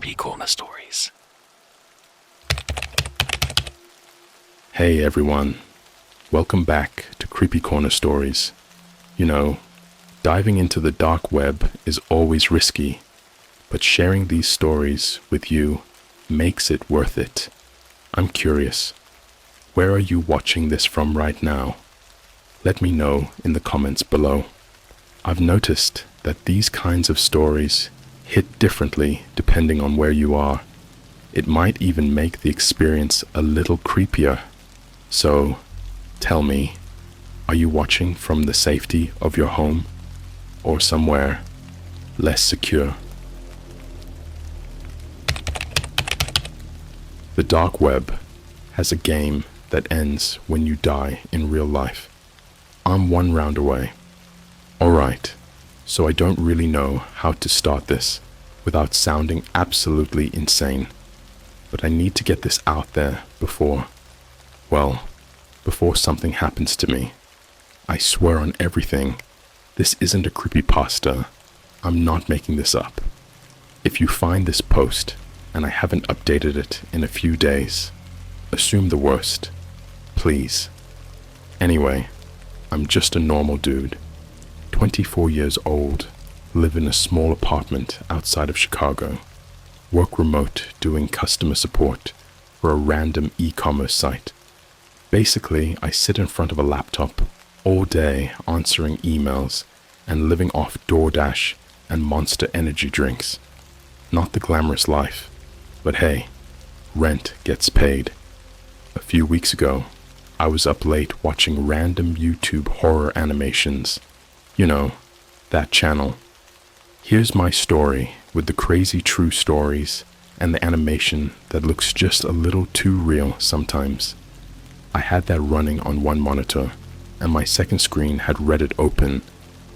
CreepyCorner stories. Hey everyone, welcome back to CreepyCorner stories. You know, diving into the dark web is always risky, but sharing these stories with you makes it worth it. I'm curious, where are you watching this from right now? Let me know in the comments below. I've noticed that these kinds of stories hit differently depending on where you are. It might even make the experience a little creepier. So, tell me, are you watching from the safety of your home or somewhere less secure? The dark web has a game that ends when you die in real life. I'm one round away. Alright, so I don't really know how to start this without sounding absolutely insane. But I need to get this out there before something happens to me. I swear on everything, this isn't a creepypasta. I'm not making this up. If you find this post and I haven't updated it in a few days, assume the worst, please. Anyway, I'm just a normal dude, 24 years old, live in a small apartment outside of Chicago, work remote doing customer support for a random e-commerce site. Basically, I sit in front of a laptop all day answering emails and living off DoorDash and Monster energy drinks. Not the glamorous life, but hey, rent gets paid. A few weeks ago, I was up late watching random YouTube horror animations. You know, that channel. Here's my story with the crazy true stories and the animation that looks just a little too real sometimes. I had that running on one monitor, and my second screen had Reddit open,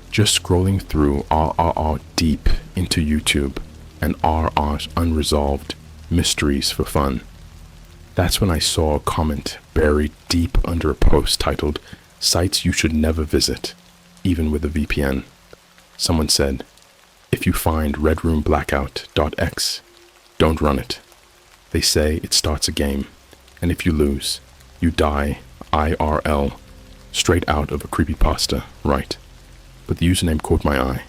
just scrolling through RRR deep into YouTube and RR unresolved mysteries for fun. That's when I saw a comment buried deep under a post titled, "Sites You Should Never Visit, Even with a VPN." Someone said, "If you find redroomblackout.x, don't run it. They say it starts a game, and if you lose, you die IRL, straight out of a creepypasta, right?" But the username caught my eye.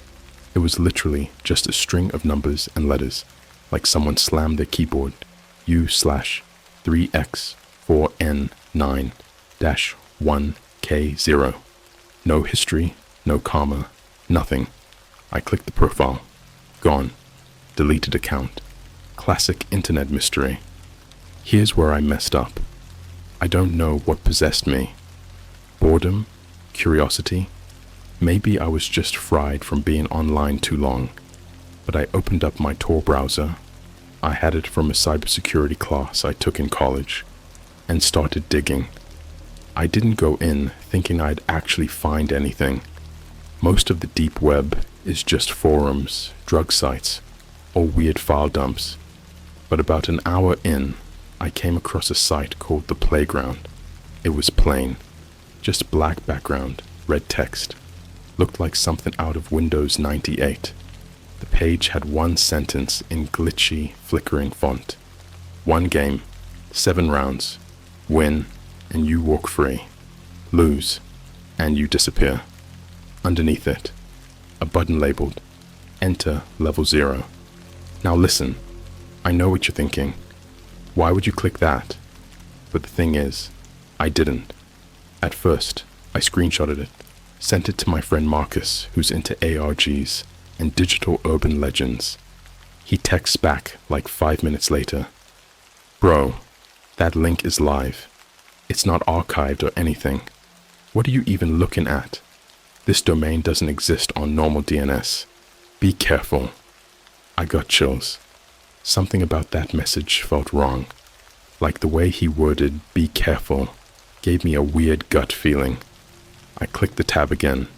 It was literally just a string of numbers and letters, like someone slammed their keyboard, U/3X4N9-1K0. No history, no comma, nothing. I clicked the profile. Gone. Deleted account. Classic internet mystery. Here's where I messed up. I don't know what possessed me. Boredom? Curiosity? Maybe I was just fried from being online too long. But I opened up my Tor browser. I had it from a cybersecurity class I took in college, and started digging. I didn't go in thinking I'd actually find anything. Most of the deep web is just forums, drug sites, or weird file dumps. But about an hour in, I came across a site called The Playground. It was plain, just black background, red text. Looked like something out of Windows 98. The page had one sentence in glitchy, flickering font. One game, 7 rounds. Win, and you walk free. Lose, and you disappear. Underneath it, a button labeled, "Enter Level 0. Now listen, I know what you're thinking. Why would you click that? But the thing is, I didn't. At first, I screenshotted it, sent it to my friend Marcus, who's into ARGs and digital urban legends. He texts back like 5 minutes later. "Bro, that link is live. It's not archived or anything. What are you even looking at? This domain doesn't exist on normal DNS. Be careful." I got chills. Something about that message felt wrong. Like the way he worded "be careful" gave me a weird gut feeling. I clicked the tab again,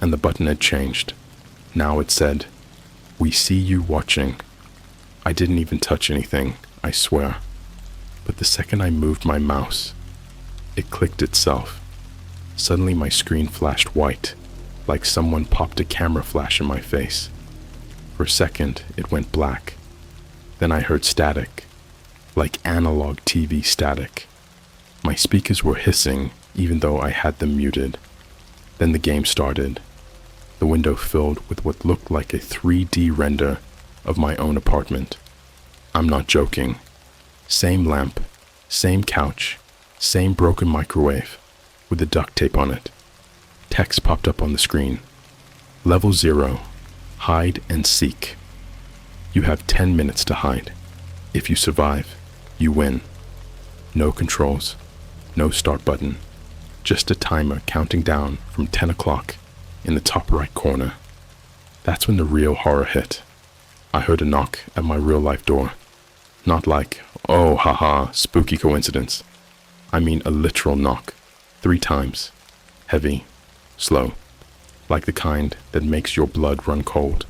and the button had changed. Now it said, "We see you watching." I didn't even touch anything, I swear. But the second I moved my mouse, it clicked itself. Suddenly my screen flashed white, like someone popped a camera flash in my face. For a second, it went black. Then I heard static, like analog TV static. My speakers were hissing even though I had them muted. Then the game started, the window filled with what looked like a 3D render of my own apartment. I'm not joking. Same lamp, same couch, same broken microwave with the duct tape on it. Text popped up on the screen. Level 0, hide and seek. You have 10 minutes to hide. If you survive, you win. No controls, no start button, just a timer counting down from 10 o'clock in the top right corner. That's when the real horror hit. I heard a knock at my real-life door. Not like, oh haha, spooky coincidence. I mean a literal knock, 3 times. Heavy, slow, like the kind that makes your blood run cold.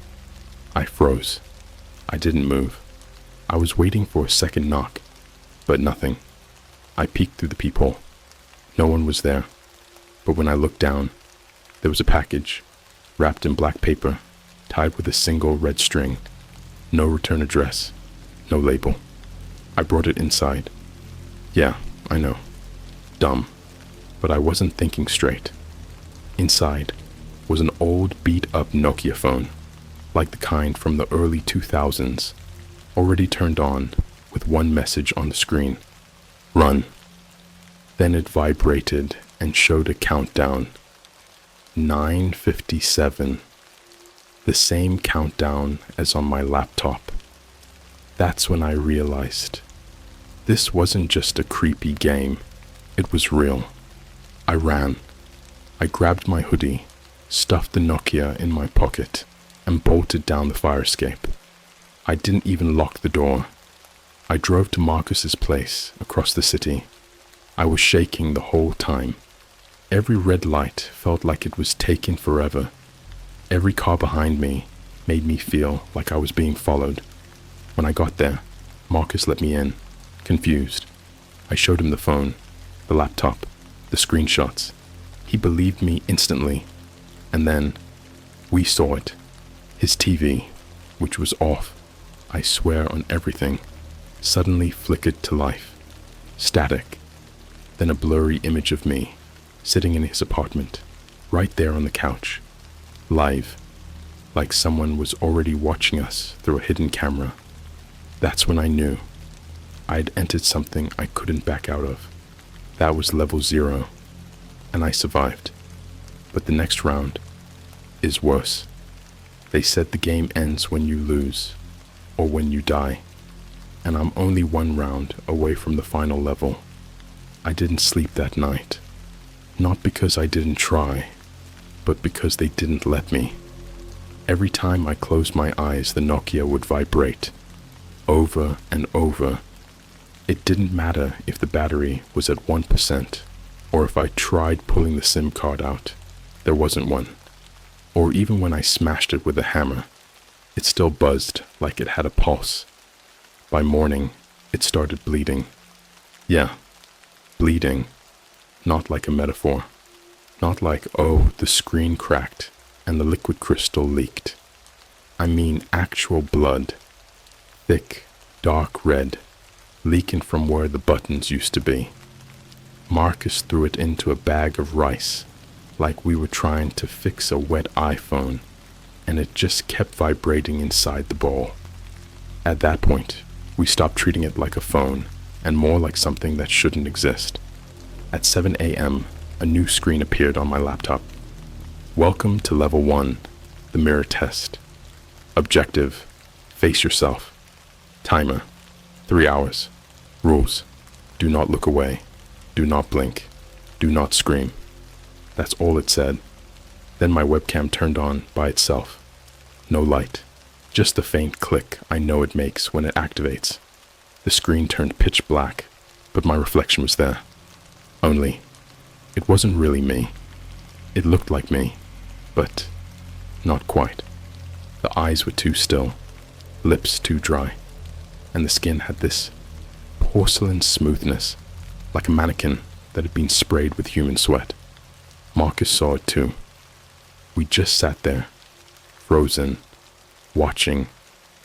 I froze. I didn't move. I was waiting for a second knock, but nothing. I peeked through the peephole. No one was there. But when I looked down, there was a package, wrapped in black paper, tied with a single red string. No return address, no label. I brought it inside. Yeah, I know. Dumb. But I wasn't thinking straight. Inside was an old beat-up Nokia phone, like the kind from the early 2000s, already turned on with one message on the screen. Run. Then it vibrated and showed a countdown. 9:57. The same countdown as on my laptop. That's when I realized this wasn't just a creepy game, it was real. I ran. I grabbed my hoodie, stuffed the Nokia in my pocket, and bolted down the fire escape. I didn't even lock the door. I drove to Marcus's place across the city. I was shaking the whole time. Every red light felt like it was taking forever. Every car behind me made me feel like I was being followed. When I got there, Marcus let me in, confused. I showed him the phone, the laptop, the screenshots. He believed me instantly. And then, we saw it. His TV, which was off, I swear on everything, suddenly flickered to life. Static. Then a blurry image of me, sitting in his apartment, right there on the couch. Live. Like someone was already watching us through a hidden camera. That's when I knew. I'd entered something I couldn't back out of. That was level 0. And I survived. But the next round is worse. They said the game ends when you lose, or when you die. And I'm only 1 round away from the final level. I didn't sleep that night. Not because I didn't try, but because they didn't let me. Every time I closed my eyes, the Nokia would vibrate. Over and over. It didn't matter if the battery was at 1%, or if I tried pulling the SIM card out. There wasn't one. Or even when I smashed it with a hammer, it still buzzed like it had a pulse. By morning, it started bleeding. Yeah, bleeding. Not like a metaphor. Not like, oh, the screen cracked and the liquid crystal leaked. I mean actual blood. Thick, dark red, leaking from where the buttons used to be. Marcus threw it into a bag of rice, like we were trying to fix a wet iPhone, and it just kept vibrating inside the bowl. At that point, we stopped treating it like a phone, and more like something that shouldn't exist. At 7 a.m., a new screen appeared on my laptop. Welcome to Level 1, the mirror test. Objective, face yourself. Timer, 3 hours. Rules, do not look away. Do not blink. Do not scream. That's all it said. Then my webcam turned on by itself. No light, just the faint click I know it makes when it activates. The screen turned pitch black, but my reflection was there. Only, it wasn't really me. It looked like me, but not quite. The eyes were too still, lips too dry, and the skin had this porcelain smoothness, like a mannequin that had been sprayed with human sweat. Marcus saw it too. We just sat there, frozen, watching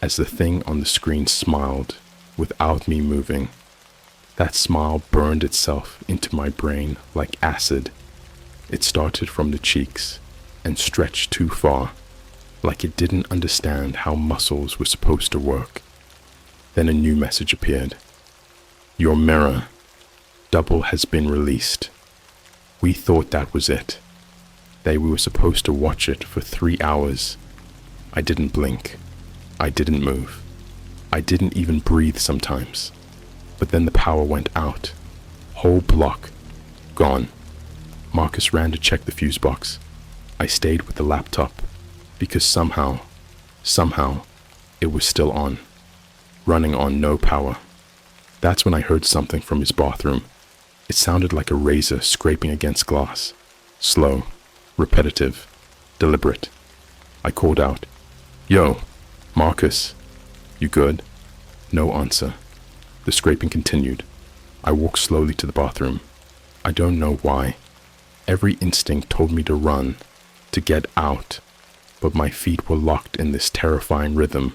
as the thing on the screen smiled without me moving. That smile burned itself into my brain like acid. It started from the cheeks and stretched too far, like it didn't understand how muscles were supposed to work. Then a new message appeared. Your mirror, double has been released. We thought that was it. We were supposed to watch it for 3 hours. I didn't blink. I didn't move. I didn't even breathe sometimes. But then the power went out. Whole block. Gone. Marcus ran to check the fuse box. I stayed with the laptop because somehow, it was still on. Running on no power. That's when I heard something from his bathroom. It sounded like a razor scraping against glass. Slow, repetitive, deliberate. I called out, "Yo, Marcus, you good?" No answer. The scraping continued. I walked slowly to the bathroom. I don't know why. Every instinct told me to run, to get out, but my feet were locked in this terrifying rhythm.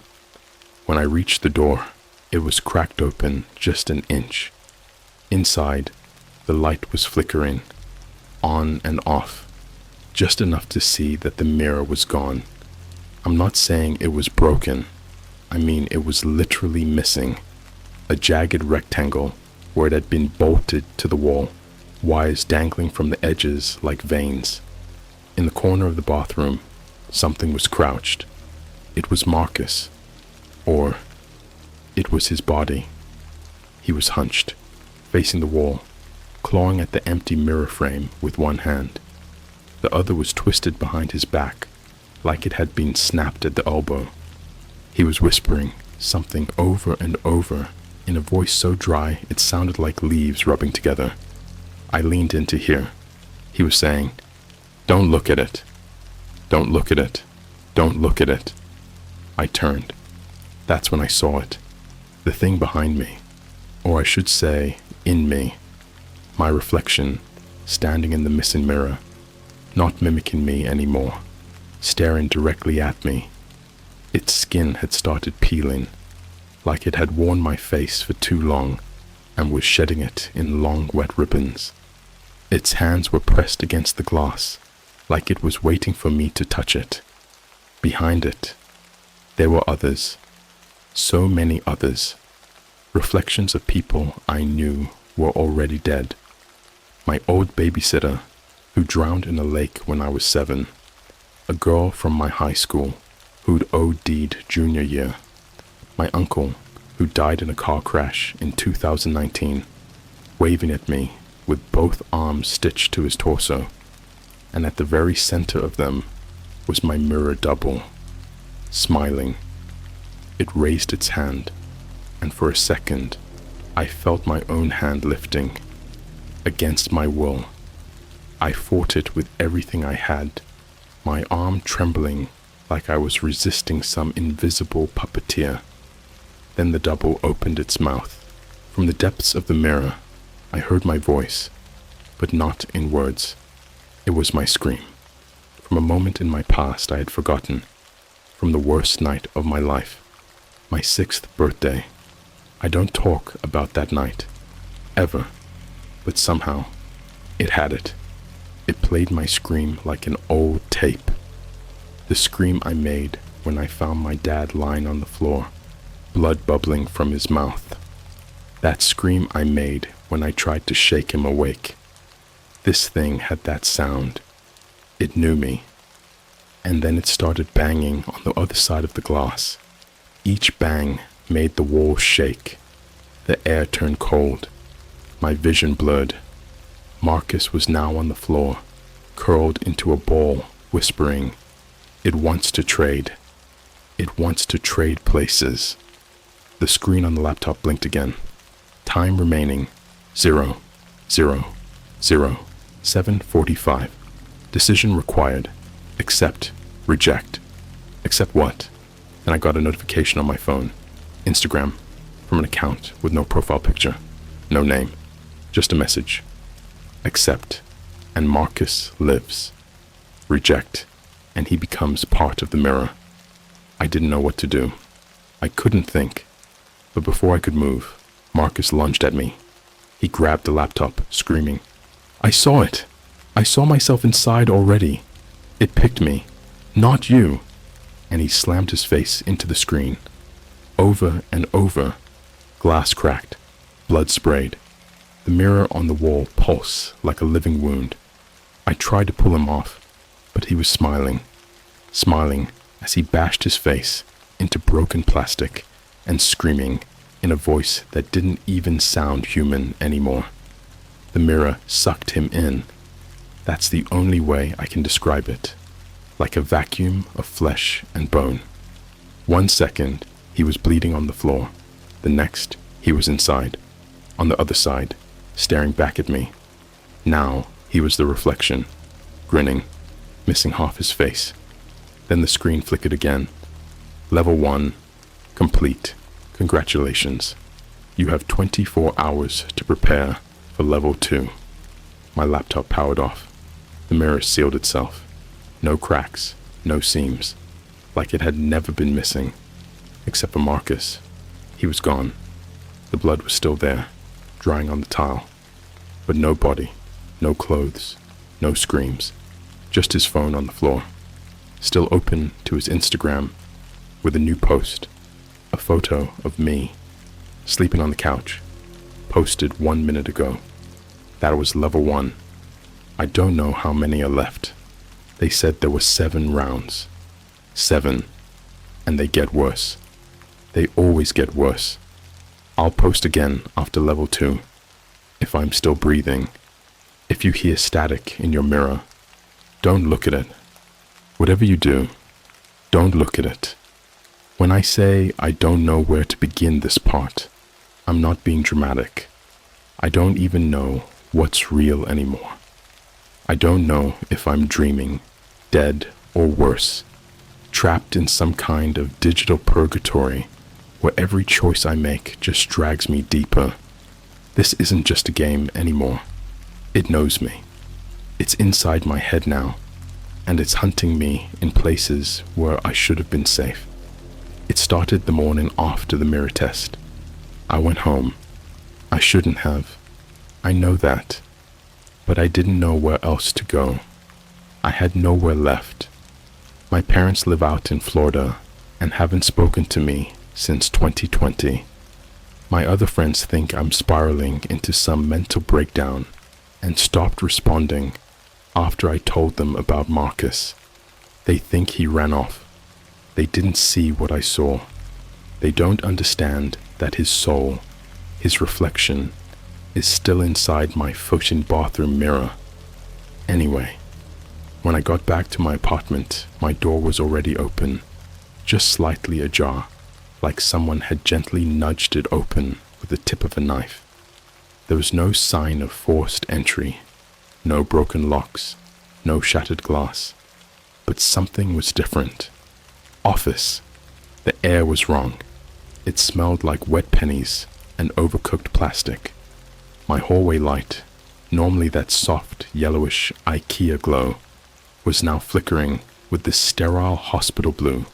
When I reached the door, it was cracked open just an inch. Inside, the light was flickering, on and off, just enough to see that the mirror was gone. I'm not saying it was broken. I mean, it was literally missing. A jagged rectangle where it had been bolted to the wall, wires dangling from the edges like veins. In the corner of the bathroom, something was crouched. It was Marcus. Or it was his body. He was hunched, facing the wall, clawing at the empty mirror frame with one hand. The other was twisted behind his back, like it had been snapped at the elbow. He was whispering something over and over in a voice so dry it sounded like leaves rubbing together. I leaned in to hear. He was saying, "Don't look at it. Don't look at it. Don't look at it." I turned. That's when I saw it. The thing behind me, or I should say, in me. My reflection, standing in the missing mirror, not mimicking me anymore, staring directly at me. Its skin had started peeling, like it had worn my face for too long and was shedding it in long wet ribbons. Its hands were pressed against the glass, like it was waiting for me to touch it. Behind it, there were others. So many others. Reflections of people I knew were already dead. My old babysitter, who drowned in a lake when I was 7. A girl from my high school, who'd OD'd junior year. My uncle, who died in a car crash in 2019, waving at me with both arms stitched to his torso. And at the very center of them was my mirror double, smiling. It raised its hand, and for a second, I felt my own hand lifting. Against my will, I fought it with everything I had, my arm trembling like I was resisting some invisible puppeteer. Then the double opened its mouth. From the depths of the mirror, I heard my voice, but not in words. It was my scream. From a moment in my past I had forgotten, from the worst night of my life. My 6th birthday. I don't talk about that night, ever, but somehow, it had it. It played my scream like an old tape. The scream I made when I found my dad lying on the floor, blood bubbling from his mouth. That scream I made when I tried to shake him awake. This thing had that sound. It knew me. And then it started banging on the other side of the glass. Each bang made the walls shake. The air turned cold. My vision blurred. Marcus was now on the floor, curled into a ball, whispering, "It wants to trade. It wants to trade places." The screen on the laptop blinked again. Time remaining, 7:45. Decision required. Accept. Reject. Accept what? Then I got a notification on my phone. Instagram. From an account with no profile picture. No name. Just a message. Accept. And Marcus lives. Reject. And he becomes part of the mirror. I didn't know what to do. I couldn't think. But before I could move, Marcus lunged at me. He grabbed the laptop, screaming, "I saw it! I saw myself inside already. It picked me, not you!" And he slammed his face into the screen. Over and over. Glass cracked, blood sprayed. The mirror on the wall pulsed like a living wound. I tried to pull him off, but he was smiling as he bashed his face into broken plastic and screaming in a voice that didn't even sound human anymore. The mirror sucked him in. That's the only way I can describe it. Like a vacuum of flesh and bone. 1 second, he was bleeding on the floor. The next, he was inside, on the other side, staring back at me. Now, he was the reflection, grinning, missing half his face. Then the screen flickered again. Level 1, complete. Congratulations. You have 24 hours to prepare for Level 2. My laptop powered off. The mirror sealed itself. No cracks, no seams. Like it had never been missing. Except for Marcus. He was gone. The blood was still there, drying on the tile. But no body, no clothes, no screams. Just his phone on the floor. Still open to his Instagram, with a new post. A photo of me, sleeping on the couch, posted 1 minute ago. That was Level 1. I don't know how many are left. They said there were 7 rounds. 7. And they get worse. They always get worse. I'll post again after Level 2. If I'm still breathing. If you hear static in your mirror, don't look at it. Whatever you do, don't look at it. When I say I don't know where to begin this part, I'm not being dramatic. I don't even know what's real anymore. I don't know if I'm dreaming, dead, or worse, trapped in some kind of digital purgatory where every choice I make just drags me deeper. This isn't just a game anymore. It knows me. It's inside my head now, and it's hunting me in places where I should have been safe. It started the morning after the mirror test. I went home. I shouldn't have. I know that. But I didn't know where else to go. I had nowhere left. My parents live out in Florida and haven't spoken to me since 2020. My other friends think I'm spiraling into some mental breakdown and stopped responding after I told them about Marcus. They think he ran off. They didn't see what I saw. They don't understand that his soul, his reflection, is still inside my fucking bathroom mirror. Anyway, when I got back to my apartment, my door was already open, just slightly ajar, like someone had gently nudged it open with the tip of a knife. There was no sign of forced entry, no broken locks, no shattered glass, but something was different. Office. The air was wrong. It smelled like wet pennies and overcooked plastic. My hallway light, normally that soft, yellowish IKEA glow, was now flickering with this sterile hospital blue,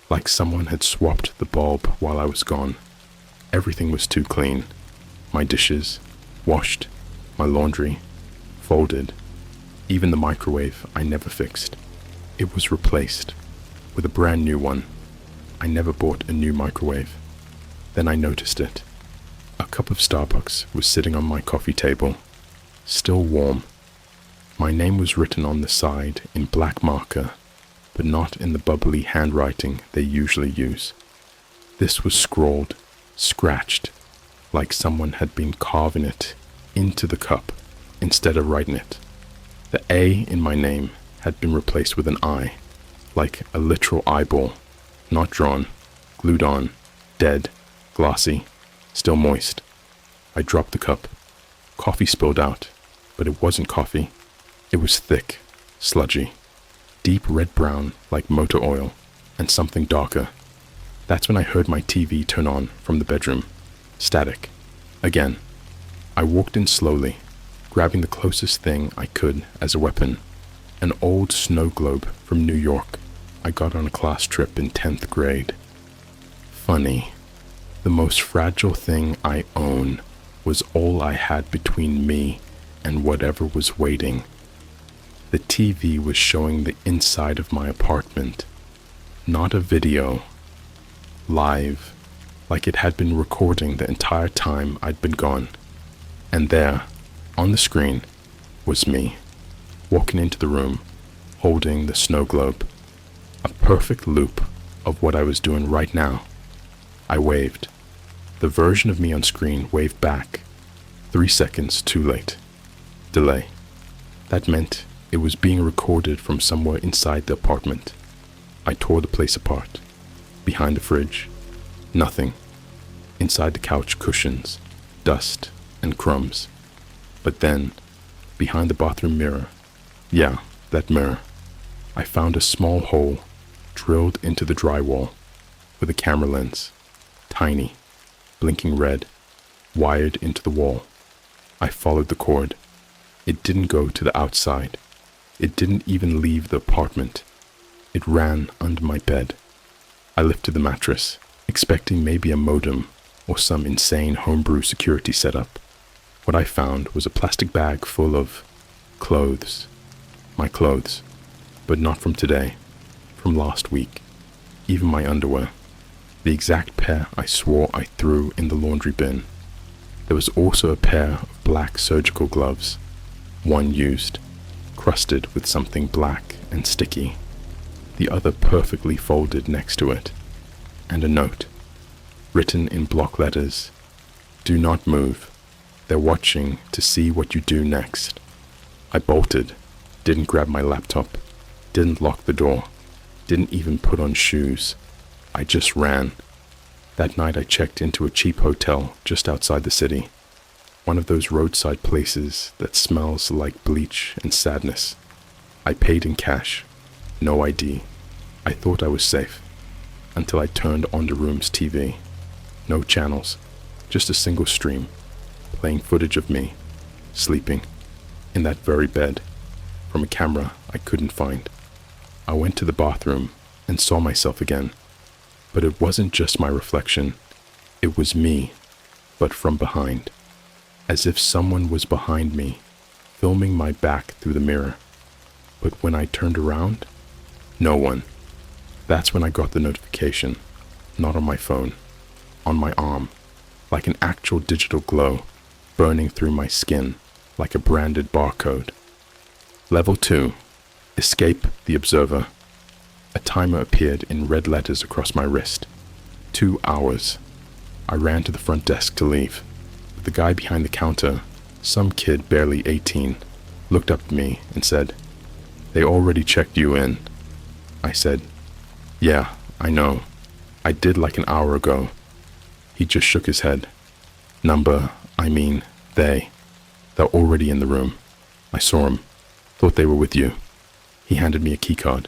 like someone had swapped the bulb while I was gone. Everything was too clean. My dishes, washed, my laundry, folded. Even the microwave I never fixed. It was replaced with a brand new one. I never bought a new microwave. Then I noticed it. A cup of Starbucks was sitting on my coffee table, still warm. My name was written on the side in black marker, but not in the bubbly handwriting they usually use. This was scrawled, scratched, like someone had been carving it into the cup instead of writing it. The A in my name had been replaced with an I, like a literal eyeball, not drawn, glued on, dead, glossy, still moist. I dropped the cup. Coffee spilled out, but it wasn't coffee. It was thick, sludgy, deep red-brown like motor oil, and something darker. That's when I heard my TV turn on from the bedroom. Static. Again. I walked in slowly, grabbing the closest thing I could as a weapon. An old snow globe from New York I got on a class trip in 10th grade. funny. The most fragile thing I own was all I had between me and whatever was waiting. The TV was showing the inside of my apartment, not a video, live, like it had been recording the entire time I'd been gone. And there, on the screen, was me, walking into the room, holding the snow globe. A perfect loop of what I was doing right now. I waved. The version of me on screen waved back, 3 seconds too late. Delay. That meant it was being recorded from somewhere inside the apartment. I tore the place apart. Behind the fridge, nothing. Inside the couch cushions, dust and crumbs. But then, behind the bathroom mirror, yeah, that mirror, I found a small hole drilled into the drywall with a camera lens, tiny, blinking red, wired into the wall. I followed the cord. It didn't go to the outside. It didn't even leave the apartment. It ran under my bed. I lifted the mattress, expecting maybe a modem or some insane homebrew security setup. What I found was a plastic bag full of clothes. My clothes, but not from today, from last week. Even my underwear, the exact pair I swore I threw in the laundry bin. There was also a pair of black surgical gloves, one used, crusted with something black and sticky, the other perfectly folded next to it, and a note, written in block letters, "Do not move. They're watching to see what you do next." I bolted, didn't grab my laptop, didn't lock the door, didn't even put on shoes. I just ran. That night I checked into a cheap hotel just outside the city, one of those roadside places that smells like bleach and sadness. I paid in cash, no ID. I thought I was safe, until I turned on the room's TV. No channels, just a single stream, playing footage of me, sleeping, in that very bed, from a camera I couldn't find. I went to the bathroom and saw myself again. But it wasn't just my reflection, it was me, but from behind, as if someone was behind me, filming my back through the mirror. But when I turned around, no one. That's when I got the notification, not on my phone, on my arm, like an actual digital glow, burning through my skin, like a branded barcode. Level 2, escape the observer. A timer appeared in red letters across my wrist. 2 hours. I ran to the front desk to leave. But the guy behind the counter, some kid barely 18, looked up at me and said, "They already checked you in." I said, "Yeah, I know. I did like an hour ago." He just shook his head. They're already in the room. I saw them. Thought they were with you." He handed me a keycard.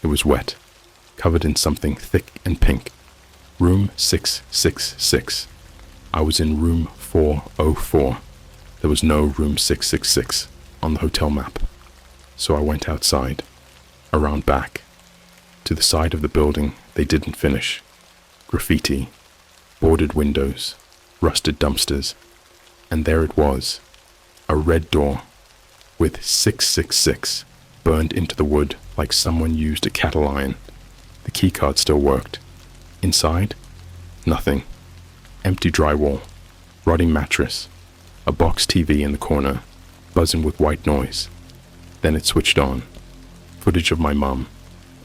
It was wet, covered in something thick and pink. Room 666. I was in room 404. There was no room 666 on the hotel map. So I went outside, around back. To the side of the building they didn't finish. Graffiti, boarded windows, rusted dumpsters. And there it was, a red door, with 666 burned into the wood like someone used a cattle iron. The keycard still worked. Inside, nothing. Empty drywall, rotting mattress, a box TV in the corner, buzzing with white noise. Then it switched on. Footage of my mum,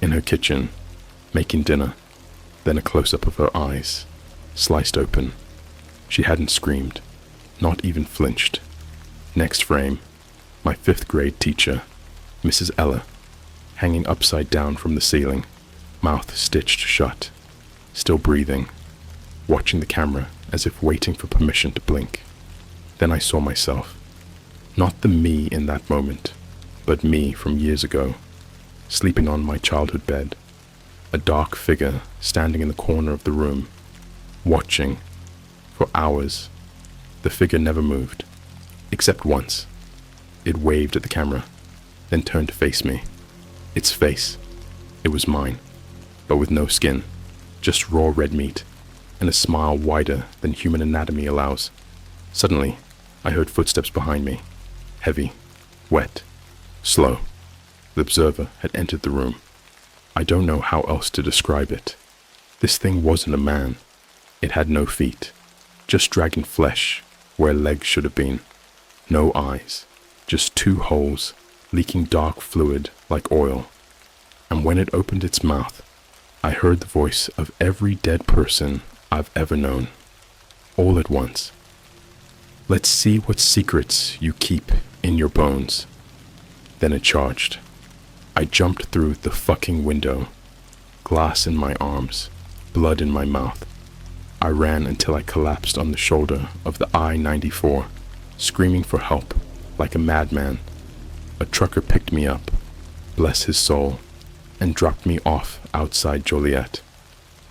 in her kitchen, making dinner. Then a close-up of her eyes, sliced open. She hadn't screamed, not even flinched. Next frame, my 5th grade teacher, Mrs. Ella, hanging upside down from the ceiling, mouth stitched shut, still breathing, watching the camera as if waiting for permission to blink. Then I saw myself. Not the me in that moment, but me from years ago, sleeping on my childhood bed. A dark figure standing in the corner of the room, watching, for hours. The figure never moved, except once. It waved at the camera, then turned to face me. Its face. It was mine, but with no skin, just raw red meat, and a smile wider than human anatomy allows. Suddenly, I heard footsteps behind me. Heavy, wet, slow. The observer had entered the room. I don't know how else to describe it. This thing wasn't a man. It had no feet, just dragging flesh where legs should have been. No eyes, just two holes leaking dark fluid like oil. And when it opened its mouth, I heard the voice of every dead person I've ever known, all at once. Let's see what secrets you keep in your bones. Then it charged. I jumped through the fucking window, glass in my arms, blood in my mouth. I ran until I collapsed on the shoulder of the I-94, screaming for help like a madman. A trucker picked me up, bless his soul, and dropped me off outside Joliet.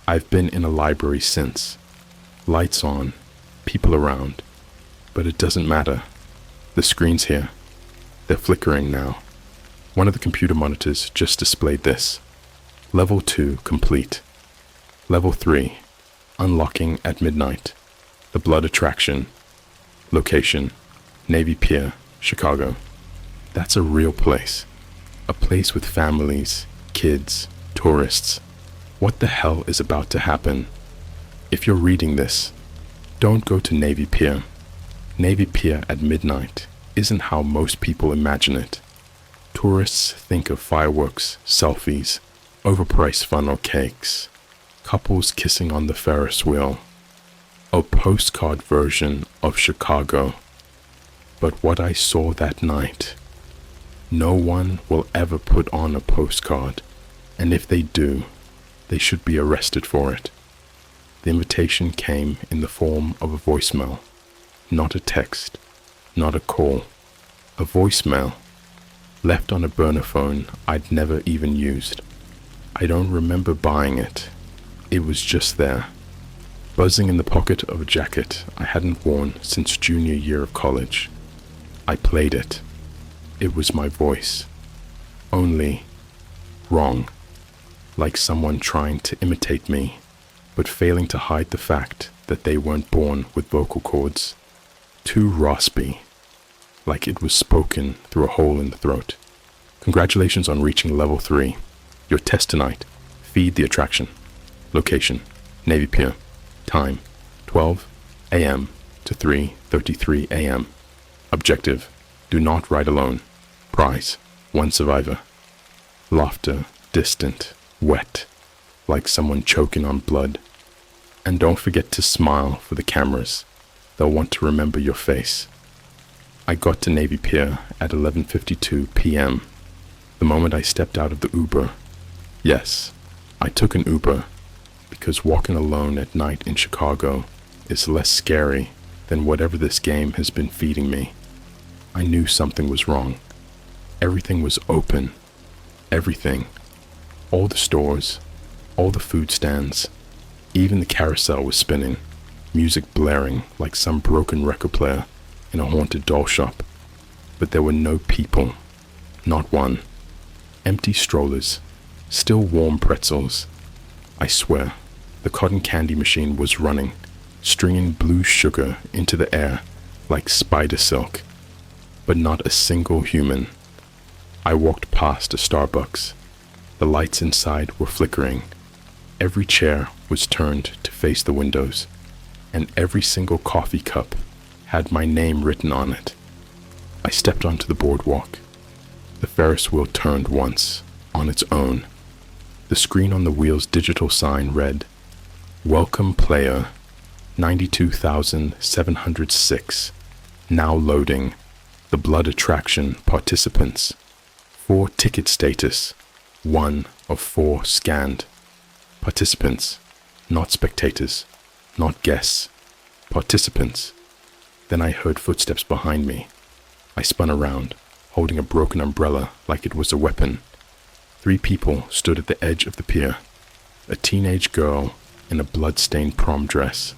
I've been in a library since. Lights on, people around, but it doesn't matter. The screen's here. They're flickering now. One of the computer monitors just displayed this. Level 2 complete. Level 3, unlocking at midnight. The blood attraction. Location, Navy Pier, Chicago. That's a real place. A place with families, kids, tourists. What the hell is about to happen? If you're reading this, don't go to Navy Pier. Navy Pier at midnight isn't how most people imagine it. Tourists think of fireworks, selfies, overpriced funnel cakes, couples kissing on the Ferris wheel, a postcard version of Chicago. But what I saw that night, no one will ever put on a postcard, and if they do, they should be arrested for it. The invitation came in the form of a voicemail, not a text, not a call, a voicemail, left on a burner phone I'd never even used. I don't remember buying it. It was just there, buzzing in the pocket of a jacket I hadn't worn since junior year of college. I played it. It was my voice. Only wrong, like someone trying to imitate me, but failing to hide the fact that they weren't born with vocal cords. Too raspy, like it was spoken through a hole in the throat. Congratulations on reaching level 3. Your test tonight. Feed the attraction. Location, Navy Pier. Time, 12 a.m. to 3:33 a.m. Objective, do not ride alone. Prize, 1 survivor. Laughter, distant, wet, like someone choking on blood. And don't forget to smile for the cameras. They'll want to remember your face. I got to Navy Pier at 11:52 p.m. The moment I stepped out of the Uber. Yes, I took an Uber because walking alone at night in Chicago is less scary than whatever this game has been feeding me. I knew something was wrong. Everything was open. Everything. All the stores, all the food stands, even the carousel was spinning, music blaring like some broken record player in a haunted doll shop. But there were no people, not one. Empty strollers, still warm pretzels. I swear, the cotton candy machine was running, stringing blue sugar into the air like spider silk. But not a single human. I walked past a Starbucks. The lights inside were flickering. Every chair was turned to face the windows, and every single coffee cup had my name written on it. I stepped onto the boardwalk. The Ferris wheel turned once, on its own. The screen on the wheel's digital sign read, "Welcome player, 92,706, now loading. The blood attraction participants. 4 ticket status, 1 of 4 scanned. Participants, not spectators, not guests. Participants." Then I heard footsteps behind me. I spun around, holding a broken umbrella like it was a weapon. 3 people stood at the edge of the pier. A teenage girl in a blood-stained prom dress.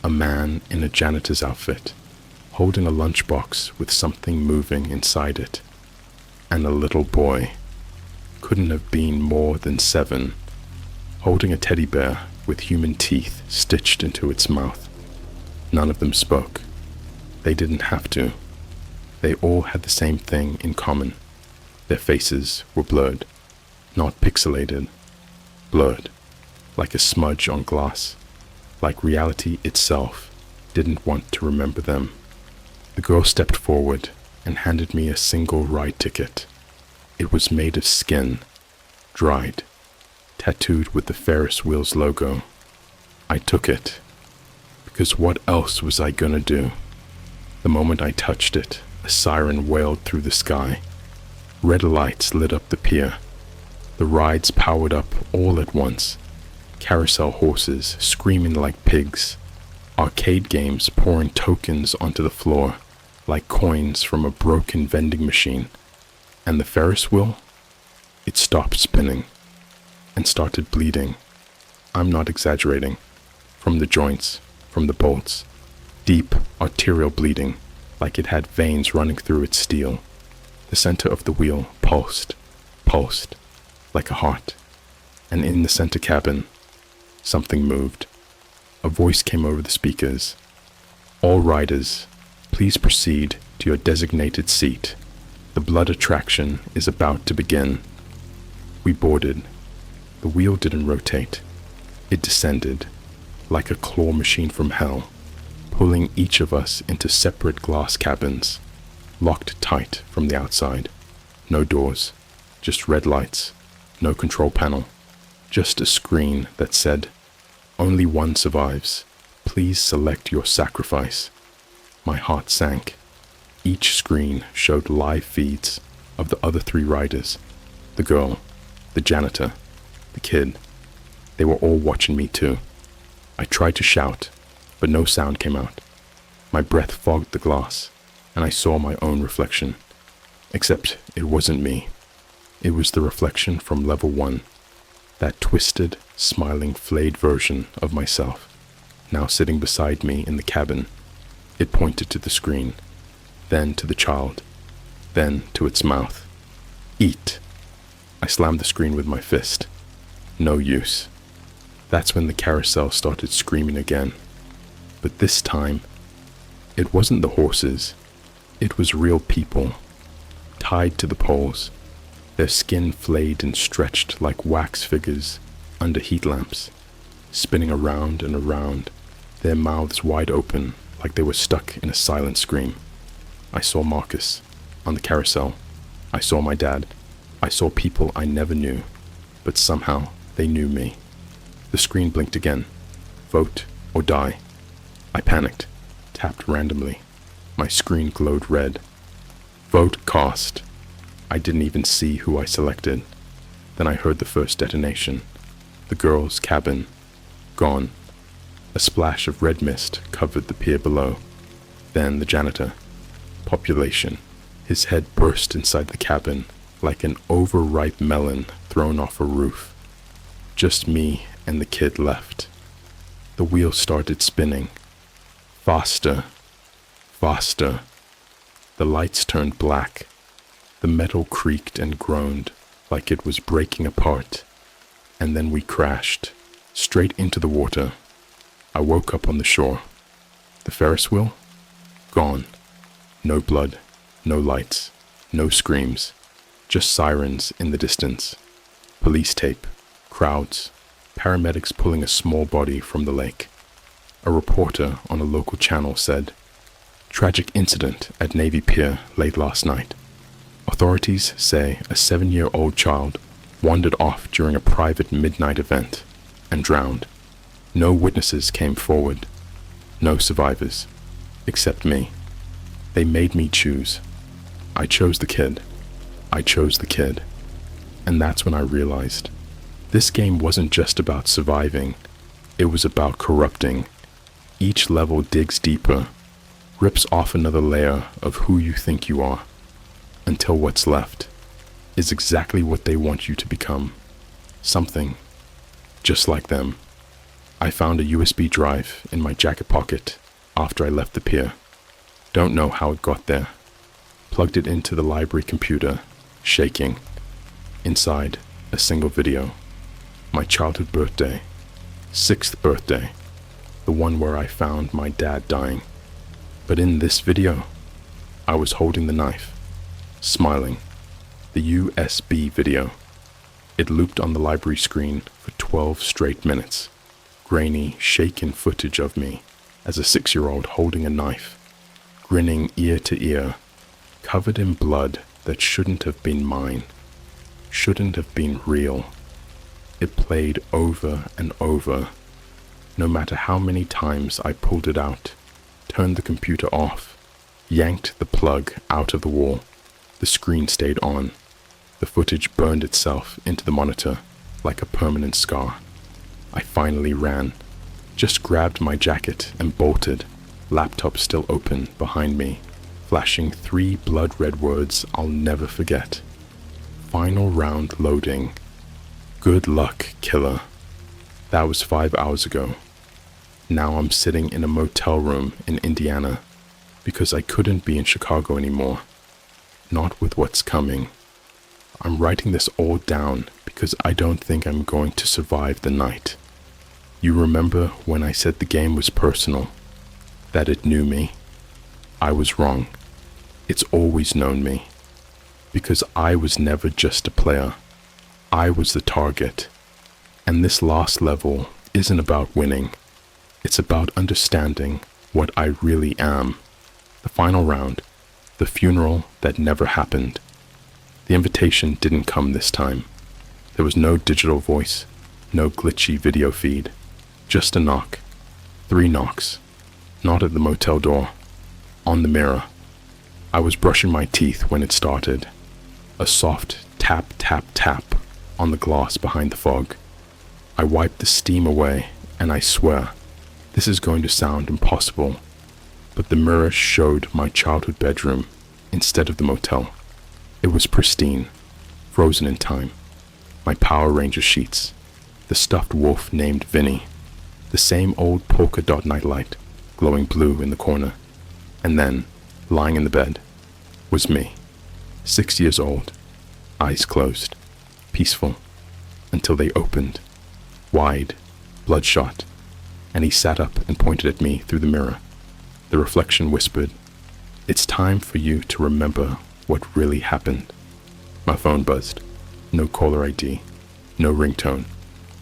A man in a janitor's outfit, holding a lunchbox with something moving inside it. And a little boy, couldn't have been more than 7, holding a teddy bear with human teeth stitched into its mouth. None of them spoke. They didn't have to. They all had the same thing in common. Their faces were blurred, not pixelated, blurred, like a smudge on glass, like reality itself didn't want to remember them. The girl stepped forward and handed me a single ride ticket. It was made of skin, dried, tattooed with the Ferris wheel's logo. I took it, because what else was I gonna do? The moment I touched it, a siren wailed through the sky. Red lights lit up the pier. The rides powered up all at once. Carousel horses screaming like pigs. Arcade games pouring tokens onto the floor like coins from a broken vending machine. And the Ferris wheel? It stopped spinning and started bleeding. I'm not exaggerating. From the joints, from the bolts. Deep arterial bleeding, like it had veins running through its steel. The center of the wheel pulsed, like a heart. And in the center cabin, something moved. A voice came over the speakers. All riders, please proceed to your designated seat. The blood attraction is about to begin. We boarded. The wheel didn't rotate. It descended, like a claw machine from hell, pulling each of us into separate glass cabins, locked tight from the outside. No doors, just red lights, no control panel, just a screen that said, "Only one survives. Please select your sacrifice." My heart sank. Each screen showed live feeds of the other 3 riders, the girl, the janitor, the kid. They were all watching me too. I tried to shout, but no sound came out. My breath fogged the glass, and I saw my own reflection. Except it wasn't me. It was the reflection from level 1, that twisted, smiling, flayed version of myself, now sitting beside me in the cabin. It pointed to the screen, then to the child, then to its mouth. "Eat." I slammed the screen with my fist. No use. That's when the carousel started screaming again. But this time, it wasn't the horses. It was real people, tied to the poles, their skin flayed and stretched like wax figures under heat lamps, spinning around and around, their mouths wide open like they were stuck in a silent scream. I saw Marcus on the carousel. I saw my dad. I saw people I never knew, but somehow they knew me. The screen blinked again. Vote or die. I panicked, tapped randomly. My screen glowed red. Vote cast. I didn't even see who I selected. Then I heard the first detonation. The girl's cabin. Gone. A splash of red mist covered the pier below. Then the janitor. Population. His head burst inside the cabin like an overripe melon thrown off a roof. Just me and the kid left. The wheel started spinning. Faster. Faster. The lights turned black. The metal creaked and groaned like it was breaking apart. And then we crashed, straight into the water. I woke up on the shore. The Ferris wheel? Gone. No blood, no lights, no screams, just sirens in the distance. Police tape, crowds, paramedics pulling a small body from the lake. A reporter on a local channel said, "Tragic incident at Navy Pier late last night. Authorities say a 7-year-old child wandered off during a private midnight event and drowned. No witnesses came forward. No survivors, except me. They made me choose. I chose the kid. I chose the kid." And that's when I realized this game wasn't just about surviving. It was about corrupting. Each level digs deeper, rips off another layer of who you think you are, until what's left is exactly what they want you to become. Something just like them. I found a USB drive in my jacket pocket after I left the pier. Don't know how it got there. Plugged it into the library computer, shaking. Inside, a single video. My childhood birthday. 6th birthday, the one where I found my dad dying. But in this video, I was holding the knife, smiling. The USB video. It looped on the library screen for 12 straight minutes. Grainy, shaken footage of me as a 6-year-old holding a knife, grinning ear to ear, covered in blood that shouldn't have been mine, shouldn't have been real. It played over and over. No matter how many times I pulled it out, turned the computer off, yanked the plug out of the wall, the screen stayed on. The footage burned itself into the monitor like a permanent scar. I finally ran, just grabbed my jacket and bolted, laptop still open behind me, flashing 3 blood-red words I'll never forget. Final round loading. Good luck, killer. That was 5 hours ago. Now I'm sitting in a motel room in Indiana because I couldn't be in Chicago anymore. Not with what's coming. I'm writing this all down because I don't think I'm going to survive the night. You remember when I said the game was personal, that it knew me? I was wrong. It's always known me. Because I was never just a player. I was the target. And this last level isn't about winning. It's about understanding what I really am. The final round, the funeral that never happened. The invitation didn't come this time. There was no digital voice, no glitchy video feed, just a knock. 3 knocks. Not at the motel door, on the mirror. I was brushing my teeth when it started. A soft tap, tap, tap on the glass behind the fog. I wiped the steam away, and I swear, this is going to sound impossible, but the mirror showed my childhood bedroom instead of the motel. It was pristine, frozen in time. My Power Ranger sheets, the stuffed wolf named Vinny, the same old polka dot nightlight glowing blue in the corner, and then, lying in the bed, was me, 6 years old, eyes closed, peaceful, until they opened, wide, bloodshot, and he sat up and pointed at me through the mirror. The reflection whispered, "It's time for you to remember what really happened." My phone buzzed. No caller ID, no ringtone,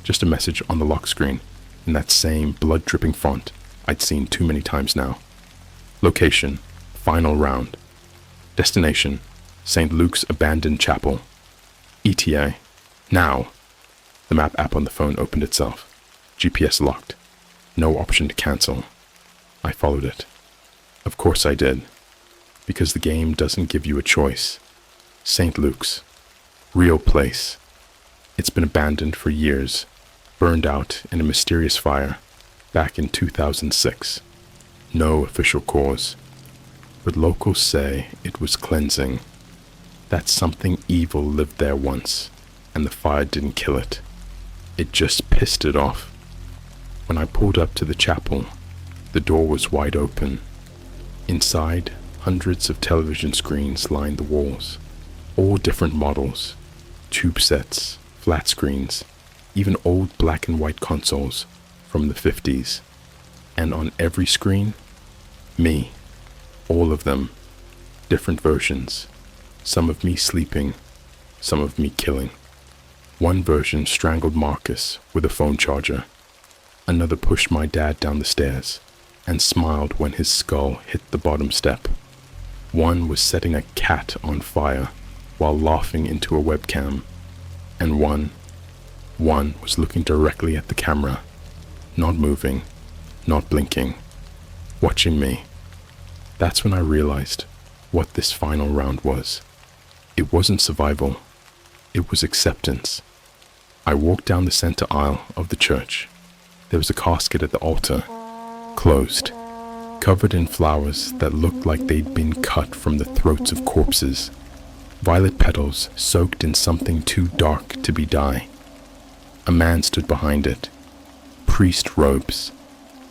just a message on the lock screen in that same blood-dripping font I'd seen too many times now. Location, final round. Destination, St. Luke's abandoned chapel. ETA, now. The map app on the phone opened itself. GPS locked. No option to cancel. I followed it. Of course I did. Because the game doesn't give you a choice. St. Luke's. Real place. It's been abandoned for years, burned out in a mysterious fire back in 2006. No official cause, but locals say it was cleansing. That something evil lived there once, and the fire didn't kill it. It just pissed it off. When I pulled up to the chapel, the door was wide open. Inside, hundreds of television screens lined the walls, all different models, tube sets, flat screens, even old black and white consoles from the 50s. And on every screen, me, all of them, different versions, some of me sleeping, some of me killing. One version strangled Marcus with a phone charger. Another pushed my dad down the stairs and smiled when his skull hit the bottom step. One was setting a cat on fire while laughing into a webcam, and one was looking directly at the camera, not moving, not blinking, watching me. That's when I realized what this final round was. It wasn't survival, it was acceptance. I walked down the center aisle of the church. There was a casket at the altar, closed, covered in flowers that looked like they'd been cut from the throats of corpses. Violet petals soaked in something too dark to be dye. A man stood behind it, priest robes,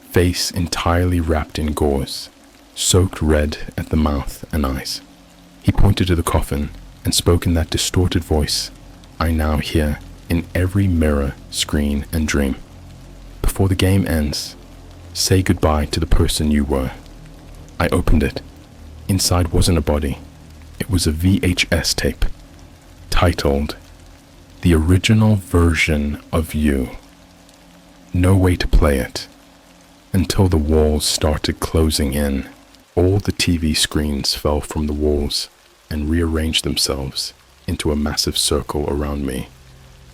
face entirely wrapped in gauze, soaked red at the mouth and eyes. He pointed to the coffin and spoke in that distorted voice I now hear in every mirror, screen, and dream. Before the game ends, say goodbye to the person you were. I opened it. Inside wasn't a body. It was a VHS tape, titled, "The Original Version of You." No way to play it, until the walls started closing in. All the TV screens fell from the walls and rearranged themselves into a massive circle around me,